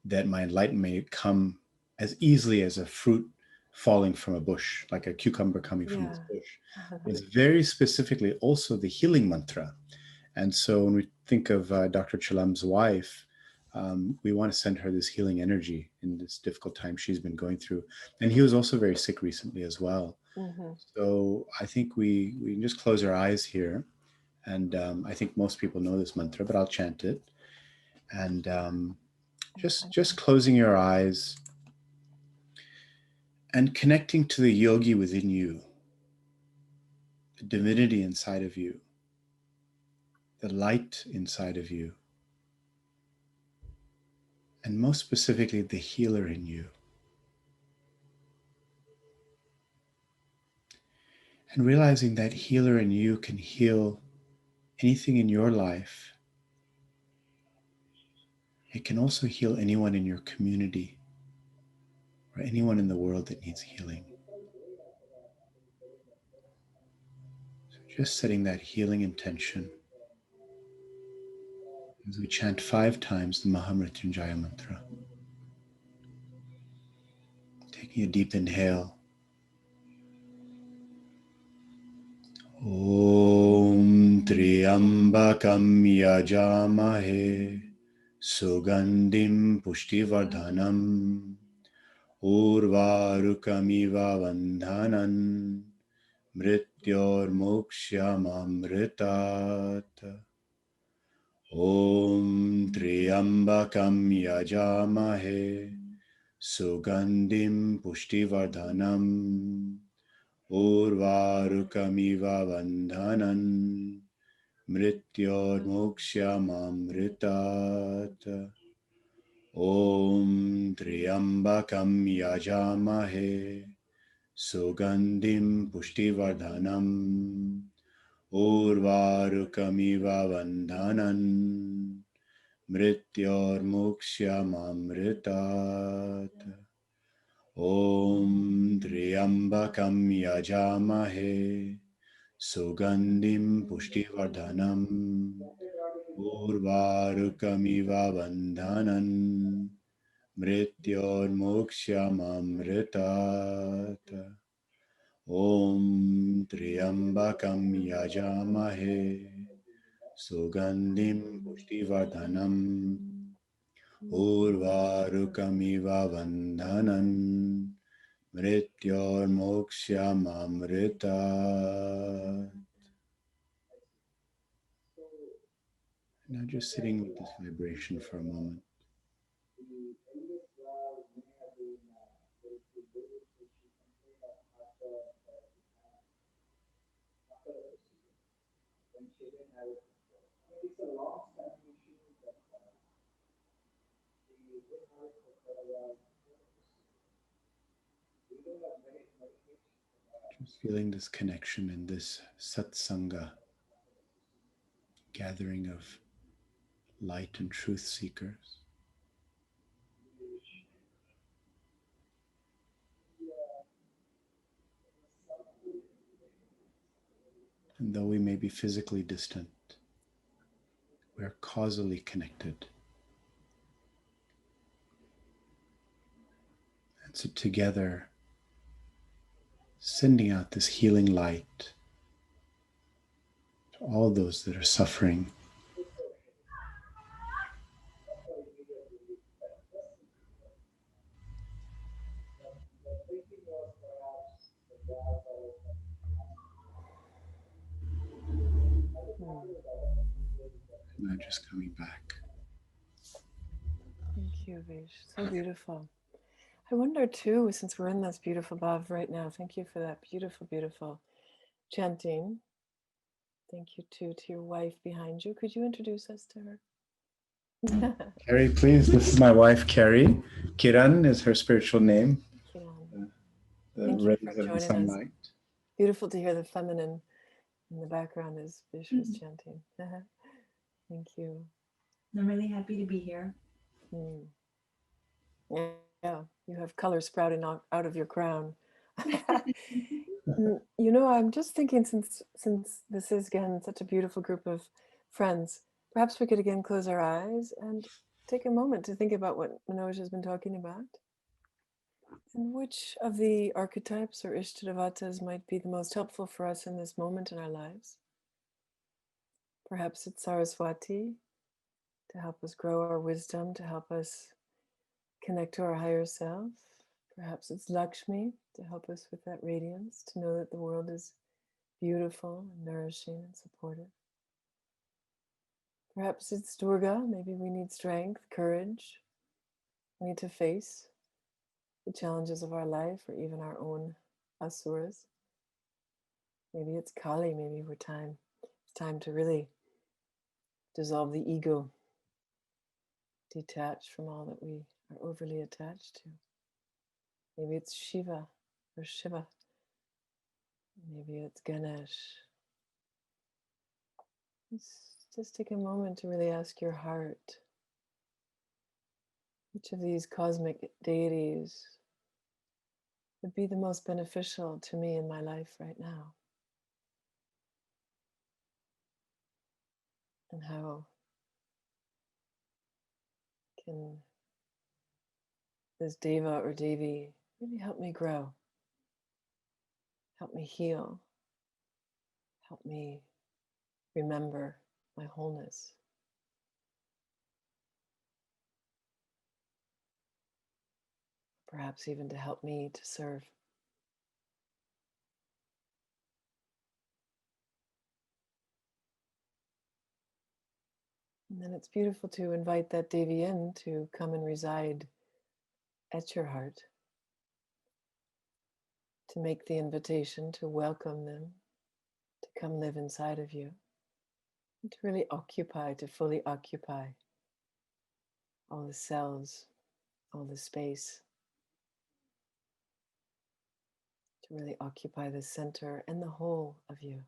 that my enlightenment may come as easily as a fruit falling from a bush, like a cucumber coming from this bush. It's very specifically also the healing mantra. And so when we think of Dr. Chalam's wife, we want to send her this healing energy in this difficult time she's been going through. And he was also very sick recently as well. Mm-hmm. So I think we can just close our eyes here. And I think most people know this mantra, but I'll chant it. And just closing your eyes and connecting to the yogi within you, the divinity inside of you, the light inside of you, and most specifically, the healer in you. And realizing that healer in you can heal anything in your life. It can also heal anyone in your community or anyone in the world that needs healing. So just setting that healing intention as we chant 5 times the Mahamrityunjaya mantra. Taking a deep inhale. Om Triambakam Yajamahe Sugandim Pushtivardhanam Urvarukamiva Vandhanan Mrityor Mokshamamritat. Om Triambakam Yajamahe Sugandim Pushtivardhanam Urvarukamiva Vandhanan Mrityor Mokshamamritat. Om Triambakam Yajamahe Sugandim Pushtivardhanam Urvarukamiva Vandhanan Mrityor Mokshamamritat. Om Triambakam Yajamahe Sugandim Pushtivardhanam Urvarukamiva Vandhanan Mrityor Mokshamamritat. Om Triambakam Yajamahe Sugandim Pushtivardhanam Urvarukamiva Vandhanan Mrityor Mokshamamritat. Now just sitting with this vibration for a moment. Just feeling this connection in this satsanga, gathering of light and truth seekers. And though we may be physically distant, we are causally connected. And so together, sending out this healing light to all those that are suffering. Now just coming back. Thank you, Vish. So beautiful. I wonder too, since we're in this beautiful bhav right now, thank you for that beautiful, beautiful chanting. Thank you too to your wife behind you. Could you introduce us to her? Carrie, please. This is my wife, Carrie. Kiran is her spiritual name. Kiran. The Thank you rays for of the joining us. sunlight. Beautiful to hear the feminine in the background as Vish was chanting. Thank you. I'm really happy to be here. Yeah, you have color sprouting out of your crown. You know, I'm just thinking, since this is again such a beautiful group of friends, perhaps we could again close our eyes and take a moment to think about what Manoj has been talking about. And which of the archetypes or Ishtadavatas might be the most helpful for us in this moment in our lives? Perhaps it's Saraswati, to help us grow our wisdom, to help us connect to our higher self. Perhaps it's Lakshmi, to help us with that radiance, to know that the world is beautiful and nourishing and supportive. Perhaps it's Durga. Maybe we need strength, courage. We need to face the challenges of our life or even our own asuras. Maybe it's Kali. Maybe it's time to really dissolve the ego, detach from all that we are overly attached to. Maybe it's Shiva or Shiva. Maybe it's Ganesh. Just take a moment to really ask your heart, which of these cosmic deities would be the most beneficial to me in my life right now? And how can this Deva or Devi really help me grow, help me heal, help me remember my wholeness? Perhaps even to help me to serve. And then it's beautiful to invite that Devi in to come and reside at your heart, to make the invitation, to welcome them, to come live inside of you, and to really occupy, to fully occupy all the cells, all the space, to really occupy the center and the whole of you.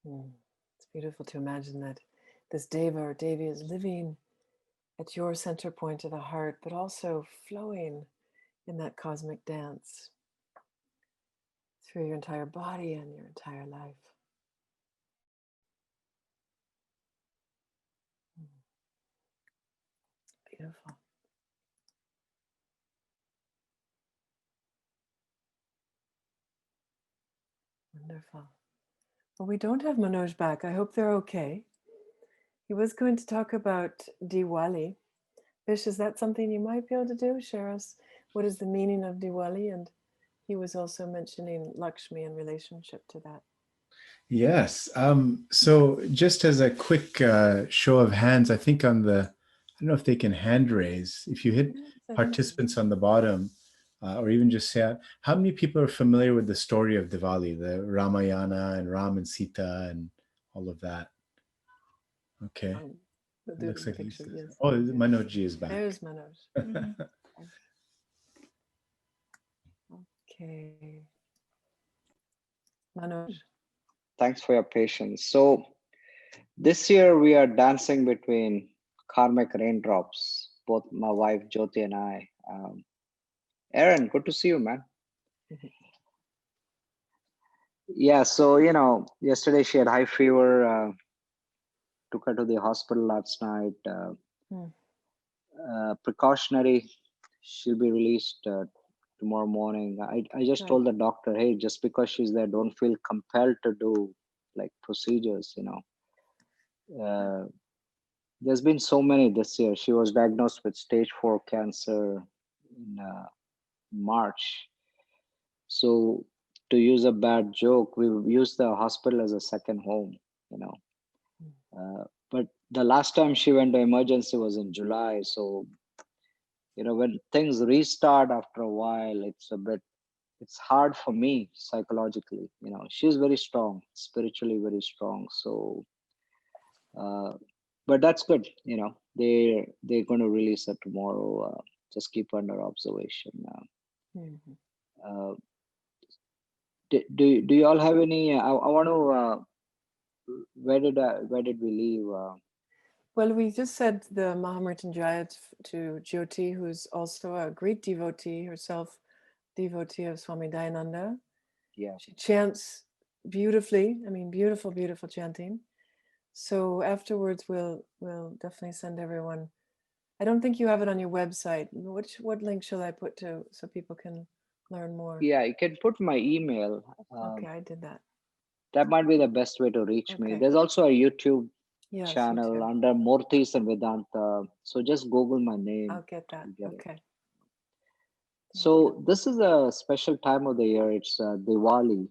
It's beautiful to imagine that this Deva or Devi is living at your center point of the heart, but also flowing in that cosmic dance through your entire body and your entire life. Beautiful. Wonderful. Well, we don't have Manoj back. I hope they're okay. He was going to talk about Diwali. Vish, is that something you might be able to do? Share us what is the meaning of Diwali? And he was also mentioning Lakshmi in relationship to that. Yes. So just as a quick show of hands, I think on the, I don't know if they can hand raise, if you hit participants on the bottom, or even just say out, how many people are familiar with the story of Diwali, the Ramayana and Ram and Sita and all of that? Okay. We'll It do looks the like picture, yes. Oh, Manoj is back. There's Manoj. Okay. Manoj. Thanks for your patience. So this year we are dancing between karmic raindrops, both my wife Jyoti and I. Aaron, good to see you, man. Yeah, so yesterday she had high fever. Took her to the hospital last night. Precautionary, she'll be released tomorrow morning. I just told the doctor, hey, just because she's there, don't feel compelled to do like procedures. There's been so many this year. She was diagnosed with stage 4 cancer in March. So, to use a bad joke, we used the hospital as a second home, but the last time she went to emergency was in July. So, when things restart after a while, it's hard for me psychologically. She's very strong, spiritually very strong. So, but that's good. They're going to release her tomorrow. Just keep her under observation. Uh, do you all have any? I want to. Where did we leave? Well, we just said the Mahamrityunjaya to Jyoti, who's also a great devotee herself, devotee of Swami Dayananda. Yeah. She chants beautifully. I mean, beautiful, beautiful chanting. So afterwards, we'll definitely send everyone. I don't think you have it on your website. What link shall I put to so people can learn more? Yeah, you can put my email. Okay, I did that. That might be the best way to reach me. There's also a YouTube channel under Murtis and Vedanta. So just Google my name. I'll get that. Okay. So this is a special time of the year. It's Diwali.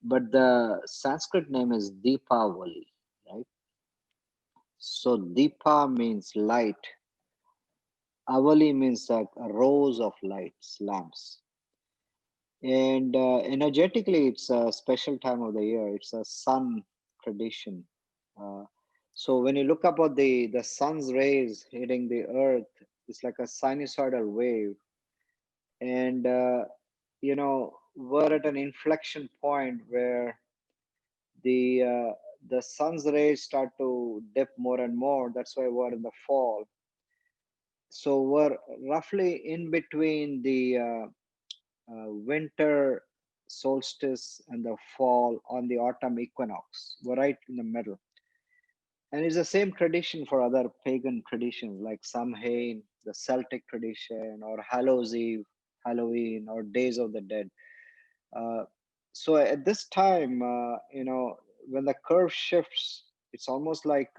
But the Sanskrit name is Deepavali, right? So Deepa means light. Avali means like a rose of lights, lamps. And energetically, it's a special time of the year. It's a sun tradition. So when you look up at the sun's rays hitting the earth, it's like a sinusoidal wave. And, we're at an inflection point where the sun's rays start to dip more and more. That's why we're in the fall. So we're roughly in between the winter solstice and the fall on the autumn equinox. We're right in the middle. And it's the same tradition for other pagan traditions like Samhain, the Celtic tradition, or Hallows Eve, Halloween, or Days of the Dead. So at this time, when the curve shifts, it's almost like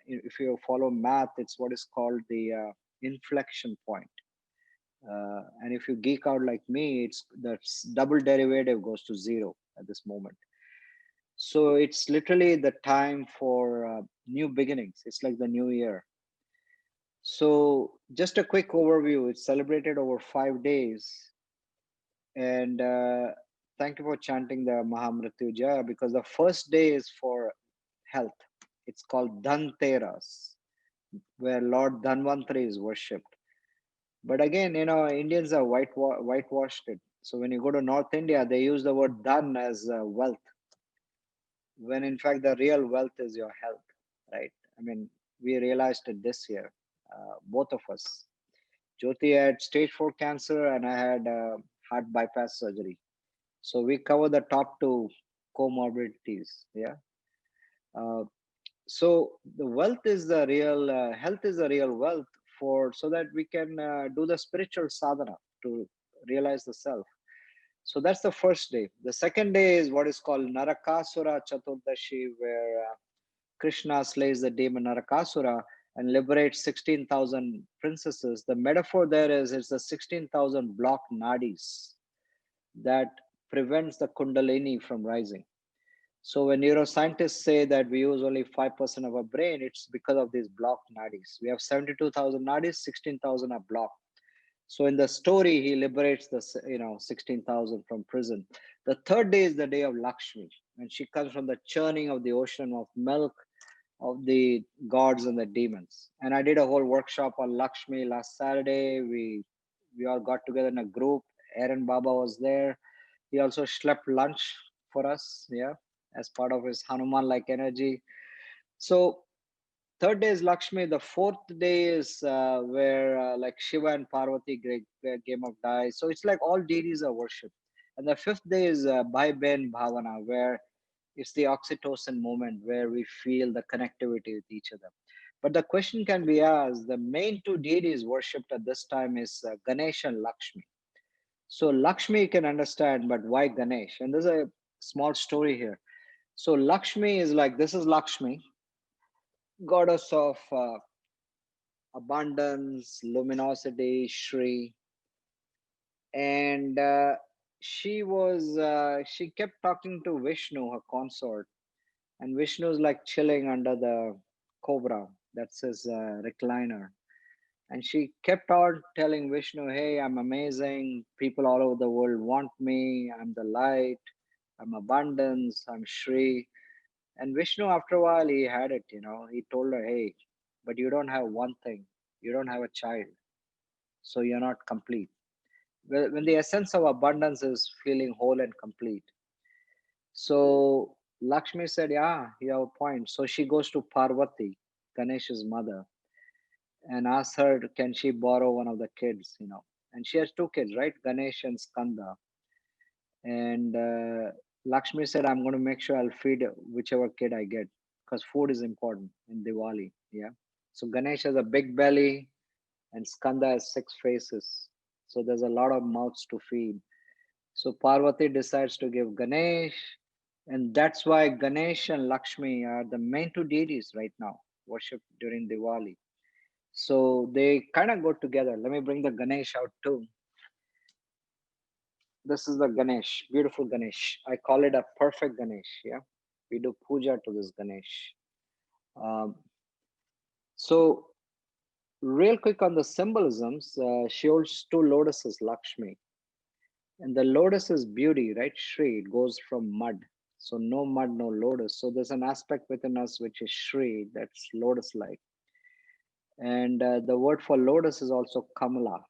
if you follow math, it's what is called the inflection point. And if you geek out like me, it's the double derivative goes to zero at this moment. So it's literally the time for new beginnings. It's like the new year. So just a quick overview. It's celebrated over 5 days. And thank you for chanting the Mahamrityunjaya, because the first day is for health. It's called Dhanteras, where Lord Dhanvantari is worshipped. But again, Indians are whitewashed it. So when you go to North India, they use the word dhan as wealth, when in fact the real wealth is your health, right? I mean, we realized it this year, both of us. Jyoti had stage 4 cancer and I had heart bypass surgery. So we cover the top 2 comorbidities. Yeah. So the wealth is the real health is the real wealth, so that we can do the spiritual sadhana to realize the self. So that's the first day. The second day is what is called Narakasura Chaturdashi, where Krishna slays the demon Narakasura and liberates 16,000 princesses. The metaphor there is it's the 16,000 blocked nadis that prevents the kundalini from rising. So when neuroscientists say that we use only 5% of our brain, it's because of these blocked nadis. We have 72,000 nadis, 16,000 are blocked. So in the story, he liberates the 16,000 from prison. The third day is the day of Lakshmi, and she comes from the churning of the ocean of milk of the gods and the demons. And I did a whole workshop on Lakshmi last Saturday. We all got together in a group. Aaron Baba was there. He also schlepped lunch for us, yeah, as part of his Hanuman-like energy. So third day is Lakshmi. The fourth day is where like Shiva and Parvati game of dice. So it's like all deities are worshipped. And the fifth day is Bhai Ben Bhavana, where it's the oxytocin moment where we feel the connectivity with each other. But the question can be asked, the main two deities worshipped at this time is Ganesha and Lakshmi. So Lakshmi you can understand, but why Ganesh? And there's a small story here. So Lakshmi is like, this is Lakshmi, goddess of abundance, luminosity, Shri. And she kept talking to Vishnu, her consort. And Vishnu's like chilling under the cobra, that's his recliner. And she kept on telling Vishnu, hey, I'm amazing. People all over the world want me. I'm the light. I'm abundance. I'm Shri. And Vishnu, after a while, he had it, He told her, hey, but you don't have one thing. You don't have a child. So you're not complete. When the essence of abundance is feeling whole and complete. So Lakshmi said, yeah, you have a point. So she goes to Parvati, Ganesha's mother, and asks her, can she borrow one of the kids? And she has two kids, right? Ganesh and Skanda. And Lakshmi said, I'm going to make sure I'll feed whichever kid I get because food is important in Diwali. Yeah. So Ganesh has a big belly and Skanda has six faces. So there's a lot of mouths to feed. So Parvati decides to give Ganesh, and that's why Ganesh and Lakshmi are the main two deities right now, worshipped during Diwali. So they kind of go together. Let me bring the Ganesh out too. This is the Ganesh, beautiful Ganesh. I call it a perfect Ganesh. Yeah, we do puja to this Ganesh. Um, so real quick on the symbolisms, she holds two lotuses, Lakshmi, and the lotus is beauty, right? Shri, it goes from mud. So no mud, no lotus. So there's an aspect within us which is Shri, that's lotus-like. And the word for lotus is also Kamala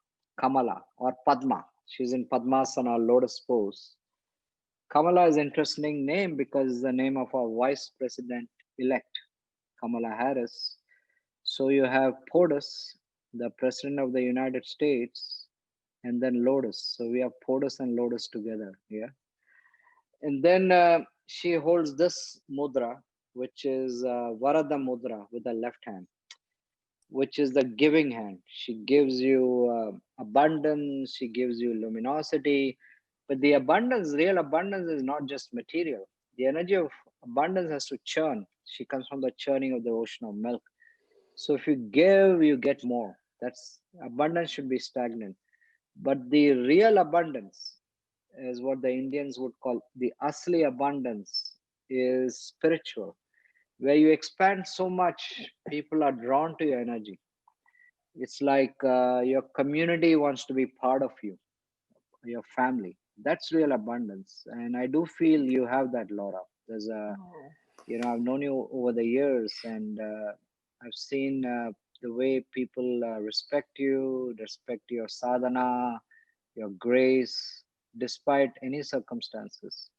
or Padma. She's in Padmasana, lotus pose. Kamala is an interesting name because it's the name of our vice president elect, Kamala Harris. So you have POTUS, the president of the United States, and then Lotus. So we have POTUS and Lotus together. Yeah. And then she holds this mudra, which is Varada Mudra with the left hand, which is the giving hand. She gives you abundance, she gives you luminosity. But the abundance, real abundance, is not just material. The energy of abundance has to churn. She comes from the churning of the ocean of milk. So if you give, you get more. That's abundance should be stagnant. But the real abundance is what the Indians would call the asli abundance, is spiritual, where you expand so much, people are drawn to your energy. It's like your community wants to be part of you, your family. That's real abundance. And I do feel you have that, Laura. There's a, Oh, I've known you over the years, and I've seen the way people respect you, respect your sadhana, your grace, despite any circumstances.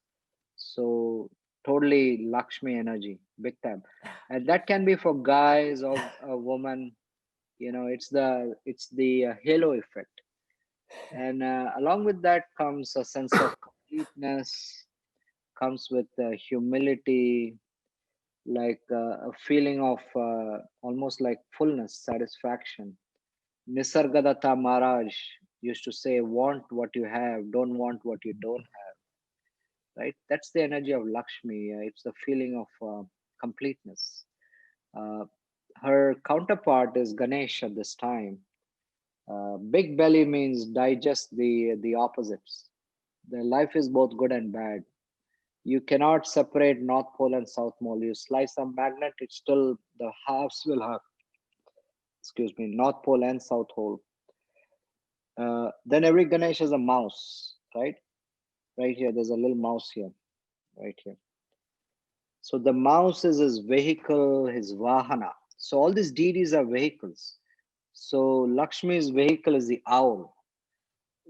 So totally Lakshmi energy, big time. And that can be for guys or a woman. It's the halo effect. And along with that comes a sense of completeness, comes with humility, like a feeling of almost like fullness, satisfaction. Nisargadatta Maharaj used to say, want what you have, don't want what you don't have, right? That's the energy of Lakshmi. It's the feeling of completeness. Uh, her counterpart is Ganesh at this time. Big belly means digest the opposites. The life is both good and bad. You cannot separate North Pole and South Pole. You slice a magnet, it's still the halves will have, excuse me, North Pole and South Pole. Then every Ganesh is a mouse, right? Right here, there's a little mouse here, right here. So the mouse is his vehicle, his vahana. So all these deities are vehicles. So Lakshmi's vehicle is the owl,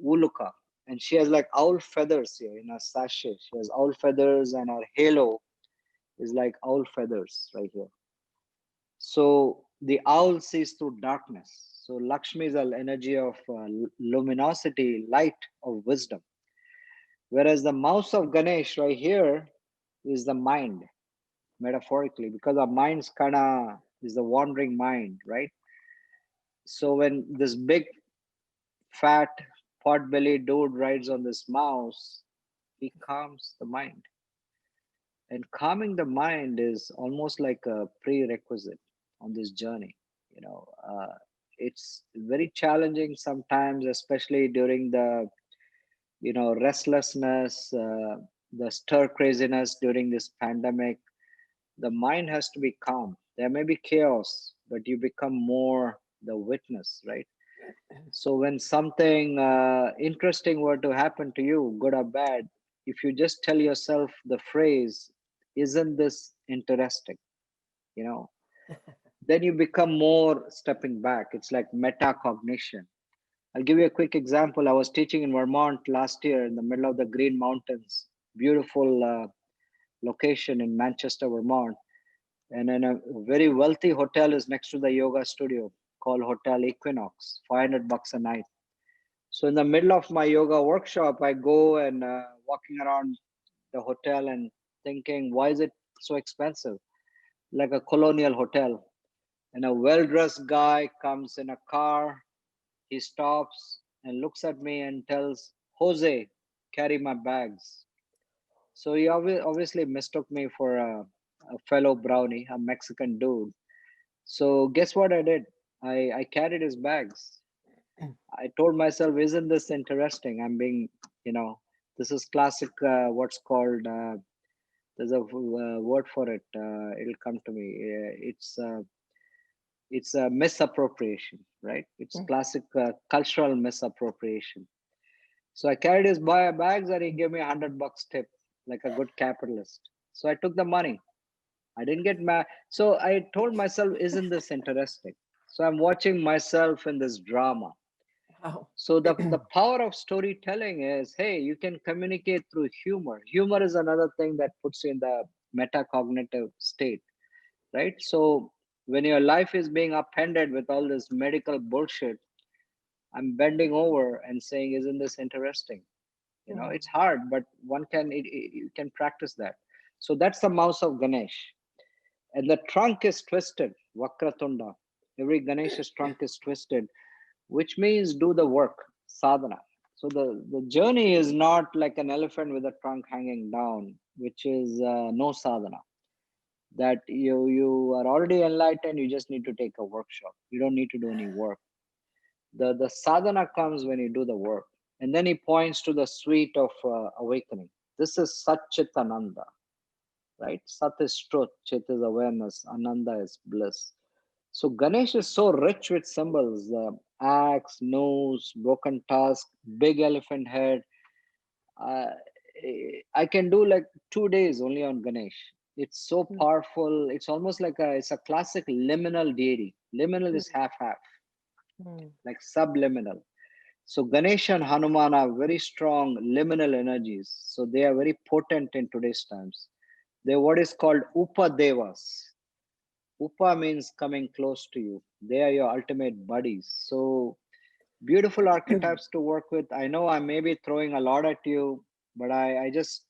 Uluka, and she has like owl feathers here in her sachet. She has owl feathers, and her halo is like owl feathers right here. So the owl sees through darkness. So Lakshmi is an energy of luminosity, light, of wisdom. Whereas the mouse of Ganesh right here is the mind, metaphorically, because our mind's kind of is the wandering mind, right? So when this big, fat, pot-bellied dude rides on this mouse, he calms the mind. And calming the mind is almost like a prerequisite on this journey. You know, it's very challenging sometimes, especially during the restlessness, the stir craziness during this pandemic. The mind has to be calm. There may be chaos, but you become more the witness, right? So when something interesting were to happen to you, good or bad, if you just tell yourself the phrase, "Isn't this interesting?" You know, then you become more stepping back. It's like metacognition. I'll give you a quick example. I was teaching in Vermont last year in the middle of the Green Mountains, beautiful location in Manchester, Vermont. And then a very wealthy hotel is next to the yoga studio called Hotel Equinox, $500 a night. So in the middle of my yoga workshop, I go and walking around the hotel and thinking, why is it so expensive? Like a colonial hotel. And a well-dressed guy comes in a car. He stops and looks at me and tells, "Jose, carry my bags." So he obviously mistook me for a fellow brownie, a Mexican dude. So guess what I did? I carried his bags. I told myself, isn't this interesting? I'm being, this is classic, what's called, there's a word for it. It'll come to me. It's a misappropriation, right? It's classic cultural misappropriation. So I carried his bags and he gave me $100 tip, like a good capitalist. So I took the money. I didn't get mad. So I told myself, isn't this interesting? So I'm watching myself in this drama. Wow. So the power of storytelling is, hey, you can communicate through humor. Humor is another thing that puts you in the metacognitive state, right? So when your life is being upended with all this medical bullshit, I'm bending over and saying, isn't this interesting? It's hard, but one can you can practice that. So that's the mouse of Ganesh. And the trunk is twisted, Vakratunda. Every Ganesh's trunk is twisted, which means do the work, sadhana. So the journey is not like an elephant with a trunk hanging down, which is no sadhana. That you are already enlightened, you just need to take a workshop. You don't need to do any work. The sadhana comes when you do the work. And then he points to the suite of awakening. This is Satchitananda, right? Sat is truth, Chit is awareness, Ananda is bliss. So Ganesh is so rich with symbols: axe, nose, broken tusk, big elephant head. Uh, I can do like 2 days only on Ganesh. It's so powerful. It's almost like it's a classic liminal deity. Liminal is half-half, like subliminal. So Ganesha and Hanuman are very strong liminal energies. So they are very potent in today's times. They're what is called Upadevas. Upa means coming close to you. They are your ultimate buddies. So beautiful archetypes to work with. I know I may be throwing a lot at you, but I just,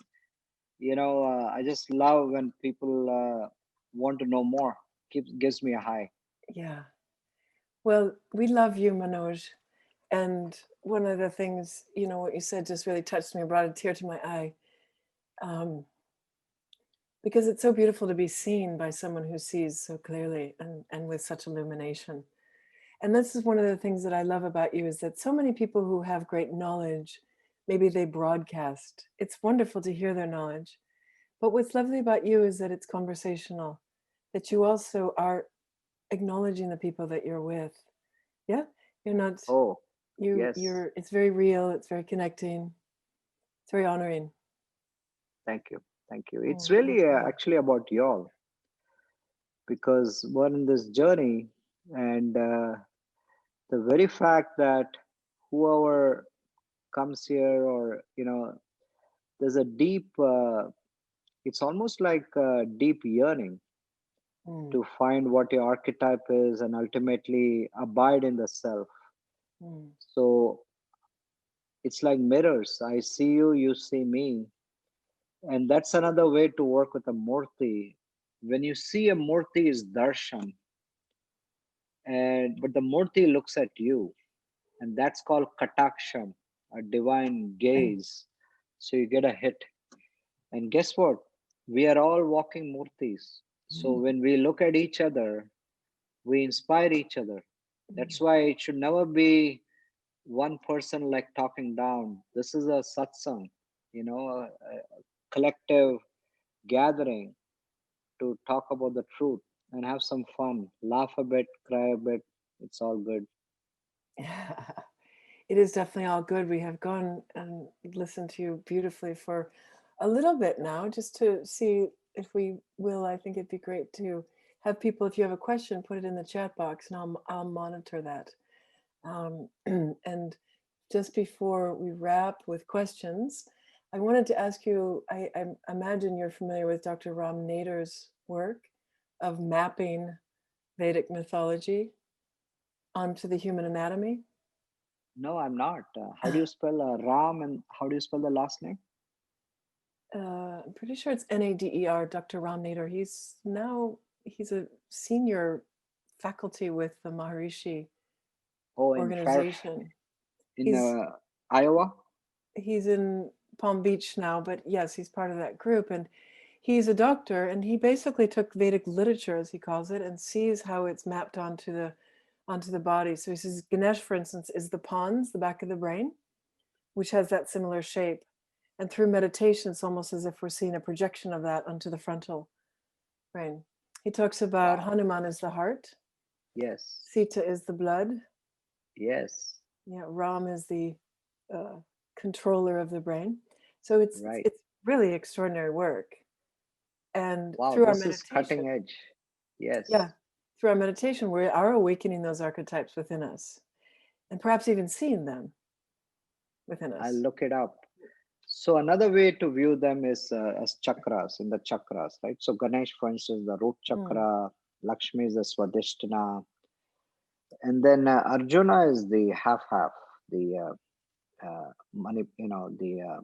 I just love when people want to know more. Gives me a high. Yeah. Well, we love you, Manoj. And one of the things, what you said just really touched me, brought a tear to my eye. Because it's so beautiful to be seen by someone who sees so clearly and with such illumination. And this is one of the things that I love about you, is that so many people who have great knowledge, maybe they broadcast. It's wonderful to hear their knowledge. But what's lovely about you is that it's conversational, that you also are acknowledging the people that you're with. Yeah, you're not. Oh, yes. You're. It's very real. It's very connecting. It's very honoring. Thank you. Thank you. It's really actually about y'all, because we're in this journey, and the very fact that whoever comes here, or there's a deep, it's almost like a deep yearning Mm, to find what your archetype is and ultimately abide in the self. mm, So it's like mirrors. I see you, you see me. And that's another way to work with a murti. When you see a murti is darshan, and but the murti looks at you, and that's called kataksham, a divine mm, gaze. So you get a hit. And guess what? We are all walking murtis. So mm, when we look at each other, we inspire each other. mm. That's why it should never be one person like talking down. This is a satsang, a collective gathering to talk about the truth and have some fun, laugh a bit, cry a bit. It's all good. It is definitely all good. We have gone and listened to you beautifully for a little bit now, just to see if we will. I think it'd be great to have people, if you have a question, put it in the chat box, and I'll monitor that. And just before we wrap with questions, I wanted to ask you. I imagine you're familiar with Dr. Ram Nader's work of mapping Vedic mythology onto the human anatomy. No, I'm not. How do you spell Ram, and how do you spell the last name? I'm pretty sure it's Nader, Dr. Ram Nader. He's a senior faculty with the Maharishi Oh, organization. in He's Iowa? he's in Palm Beach now, but yes, he's part of that group, and he's a doctor, and he basically took Vedic literature, as he calls it, and sees how it's mapped onto the body. So he says Ganesh, for instance, is the pons, the back of the brain, which has that similar shape. And through meditation, it's almost as if we're seeing a projection of that onto the frontal brain. He talks about Wow. Hanuman is the heart, Yes. Sita is the blood, Yes. yeah, Ram is the uh, controller of the brain. So it's Right. it's really extraordinary work. And Wow, through our this is meditation, cutting edge. Yes. yeah, through our meditation, we are awakening those archetypes within us, and perhaps even seeing them within I'll us. look it up. So another way to view them is as chakras, in the chakras, right? So Ganesh, for instance, the root Mm, chakra, Lakshmi is the Swadhisthana, and then Arjuna is the half-half, the the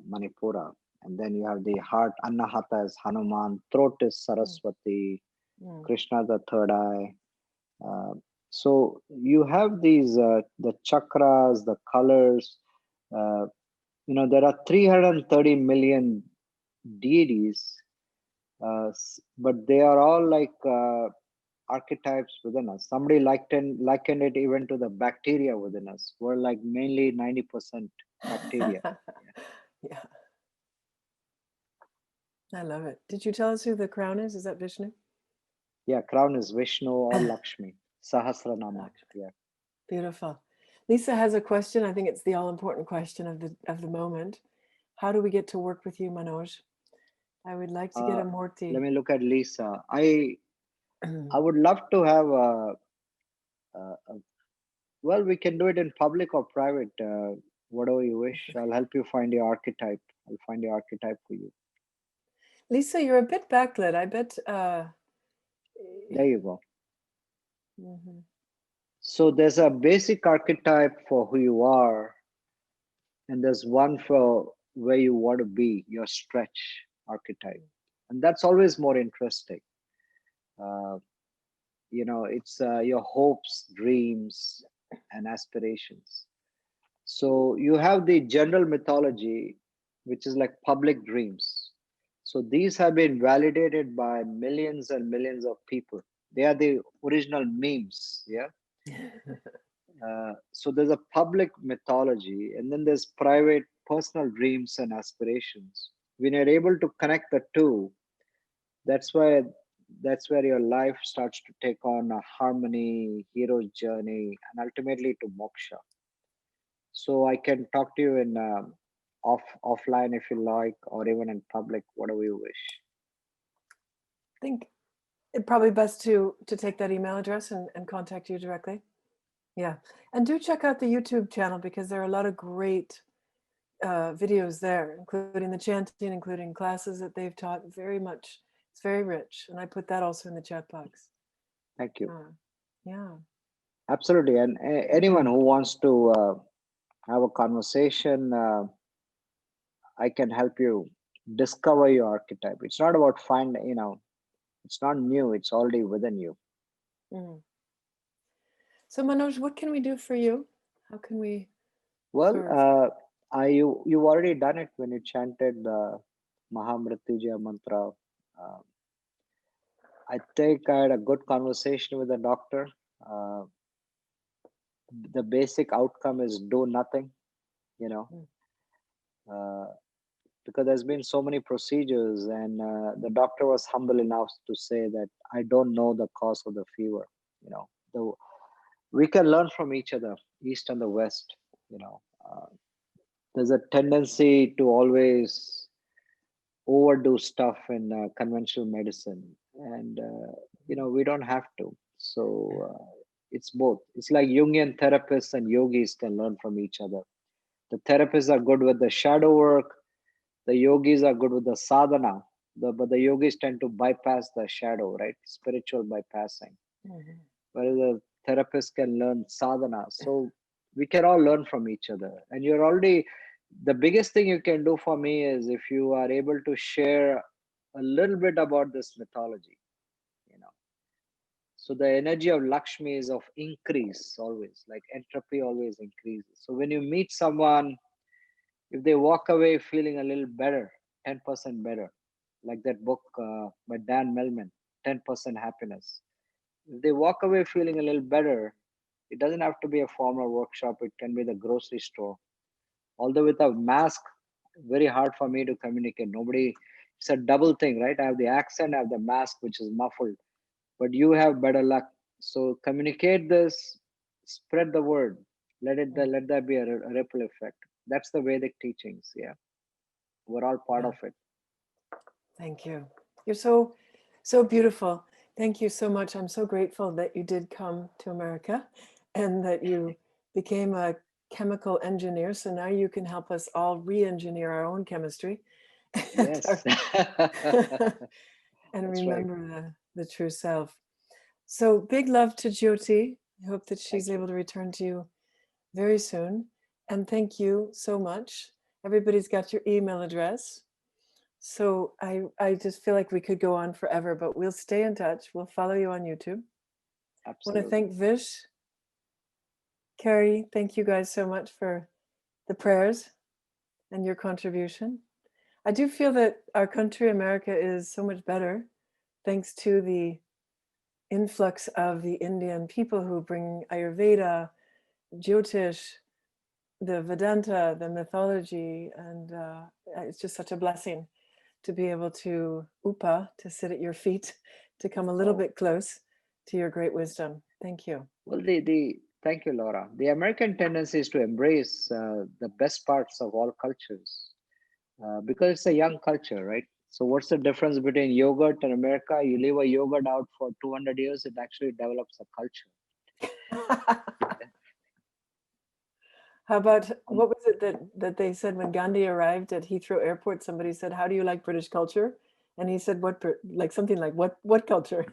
Manipura, and then you have the heart. Annahata is Hanuman, throat is mm, Saraswati, mm, Krishna the third eye. Uh, so you have these the chakras, the colors. Uh, there are 330 million deities, but they are all like archetypes within us. Somebody likened it even to the bacteria within us. We're like mainly 90% bacteria. yeah, I love it. Did you tell us who the crown is? Is that Vishnu? Yeah, crown is Vishnu or Lakshmi. Sahasranama. Yeah. Beautiful. Lisa has a question. I think it's the all-important question of the moment. How do we get to work with you, Manoj? I would like to get Uh, a Let Morty. me look at Lisa. I would love to have a well, we can do it in public or private, whatever you wish. I'll help you find your archetype. I'll find your archetype for you. Lisa, you're a bit backlit. I bet. There you go. Mhm. So there's a basic archetype for who you are, and there's one for where you want to be, your stretch archetype. And that's always more interesting. Uh, it's your hopes, dreams, and aspirations. So you have the general mythology, which is like public dreams. So these have been validated by millions and millions of people. They are the original memes. Yeah. So there's a public mythology, and then there's private personal dreams and aspirations. When you're able to connect the two, that's where that's where your life starts to take on a harmony, hero's journey, and ultimately to moksha. So I can talk to you in offline if you like, or even in public, whatever you wish. I think it probably best to take that email address and contact you directly. Yeah. And do check out the YouTube channel because there are a lot of great videos there, including the chanting, including classes that they've taught. Very much, it's very rich, and I put that also in the chat box. Thank you. Yeah. Absolutely. And anyone who wants to have a conversation, I can help you discover your archetype. It's not about it's not new, it's already within you. Mm. So Manoj, what can we do for you? How can we serve? Well, you've already done it when you chanted the Mahamrityunjaya mantra. Uh, I think I had a good conversation with the doctor. Uh, the basic outcome is do nothing, you know, uh, because there's been so many procedures, and the doctor was humble enough to say that I don't know the cause of the fever. You know, we can learn from each other, East and the West. You know, there's a tendency to always overdo stuff in conventional medicine, and we don't have to. So it's both. It's like Jungian therapists and yogis can learn from each other. The therapists are good with the shadow work, the yogis are good with the sadhana, but the yogis tend to bypass the shadow, right? Spiritual bypassing, whereas the therapist can learn sadhana. So we can all learn from each other. And you're already, the biggest thing you can do for me is if you are able to share a little bit about this mythology, you know. So the energy of Lakshmi is of increase always, like entropy always increases. So when you meet someone, if they walk away feeling a little better, 10% better, like that book by Dan Millman, 10% happiness. If they walk away feeling a little better, it doesn't have to be a formal workshop, it can be the grocery store. Although with a mask, very hard for me to communicate. Nobody, it's a double thing, right? I have the accent, I have the mask, which is muffled, but you have better luck. So communicate this, spread the word, let that be a ripple effect. That's the Vedic teachings. Yeah, we're all part of it. Thank you. You're so beautiful. Thank you so much. I'm so grateful that you did come to America and that you became a chemical engineer. So now you can help us all re-engineer our own chemistry and, Yes. and That's right. remember the true self. So big love to Jyoti. I hope that she's able to return to you very soon. And thank you so much. Everybody's got your email address. So I just feel like we could go on forever, but we'll stay in touch. We'll follow you on YouTube. Absolutely. I want to thank Vish, Carrie. Thank you guys so much for the prayers and your contribution. I do feel that our country, America, is so much better thanks to the influx of the Indian people who bring Ayurveda, Jyotish, the Vedanta, the mythology, and it's just such a blessing to be able to to sit at your feet, to come a little bit close to your great wisdom. Thank you. Well, thank you, Laura. The American tendency is to embrace the best parts of all cultures because it's a young culture, right? So what's the difference between yogurt and America? You leave a yogurt out for 200 years, it actually develops a culture. How about, what was it that they said when Gandhi arrived at Heathrow Airport? Somebody said, "How do you like British culture?" And he said, like something like, what culture?"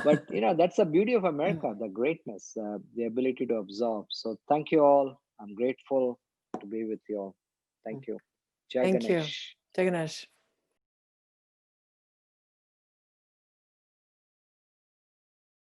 But that's the beauty of America, the greatness, the ability to absorb. So thank you all. I'm grateful to be with you all. Thank you. Jai Thank you. Ganesh. Jai Ganesh.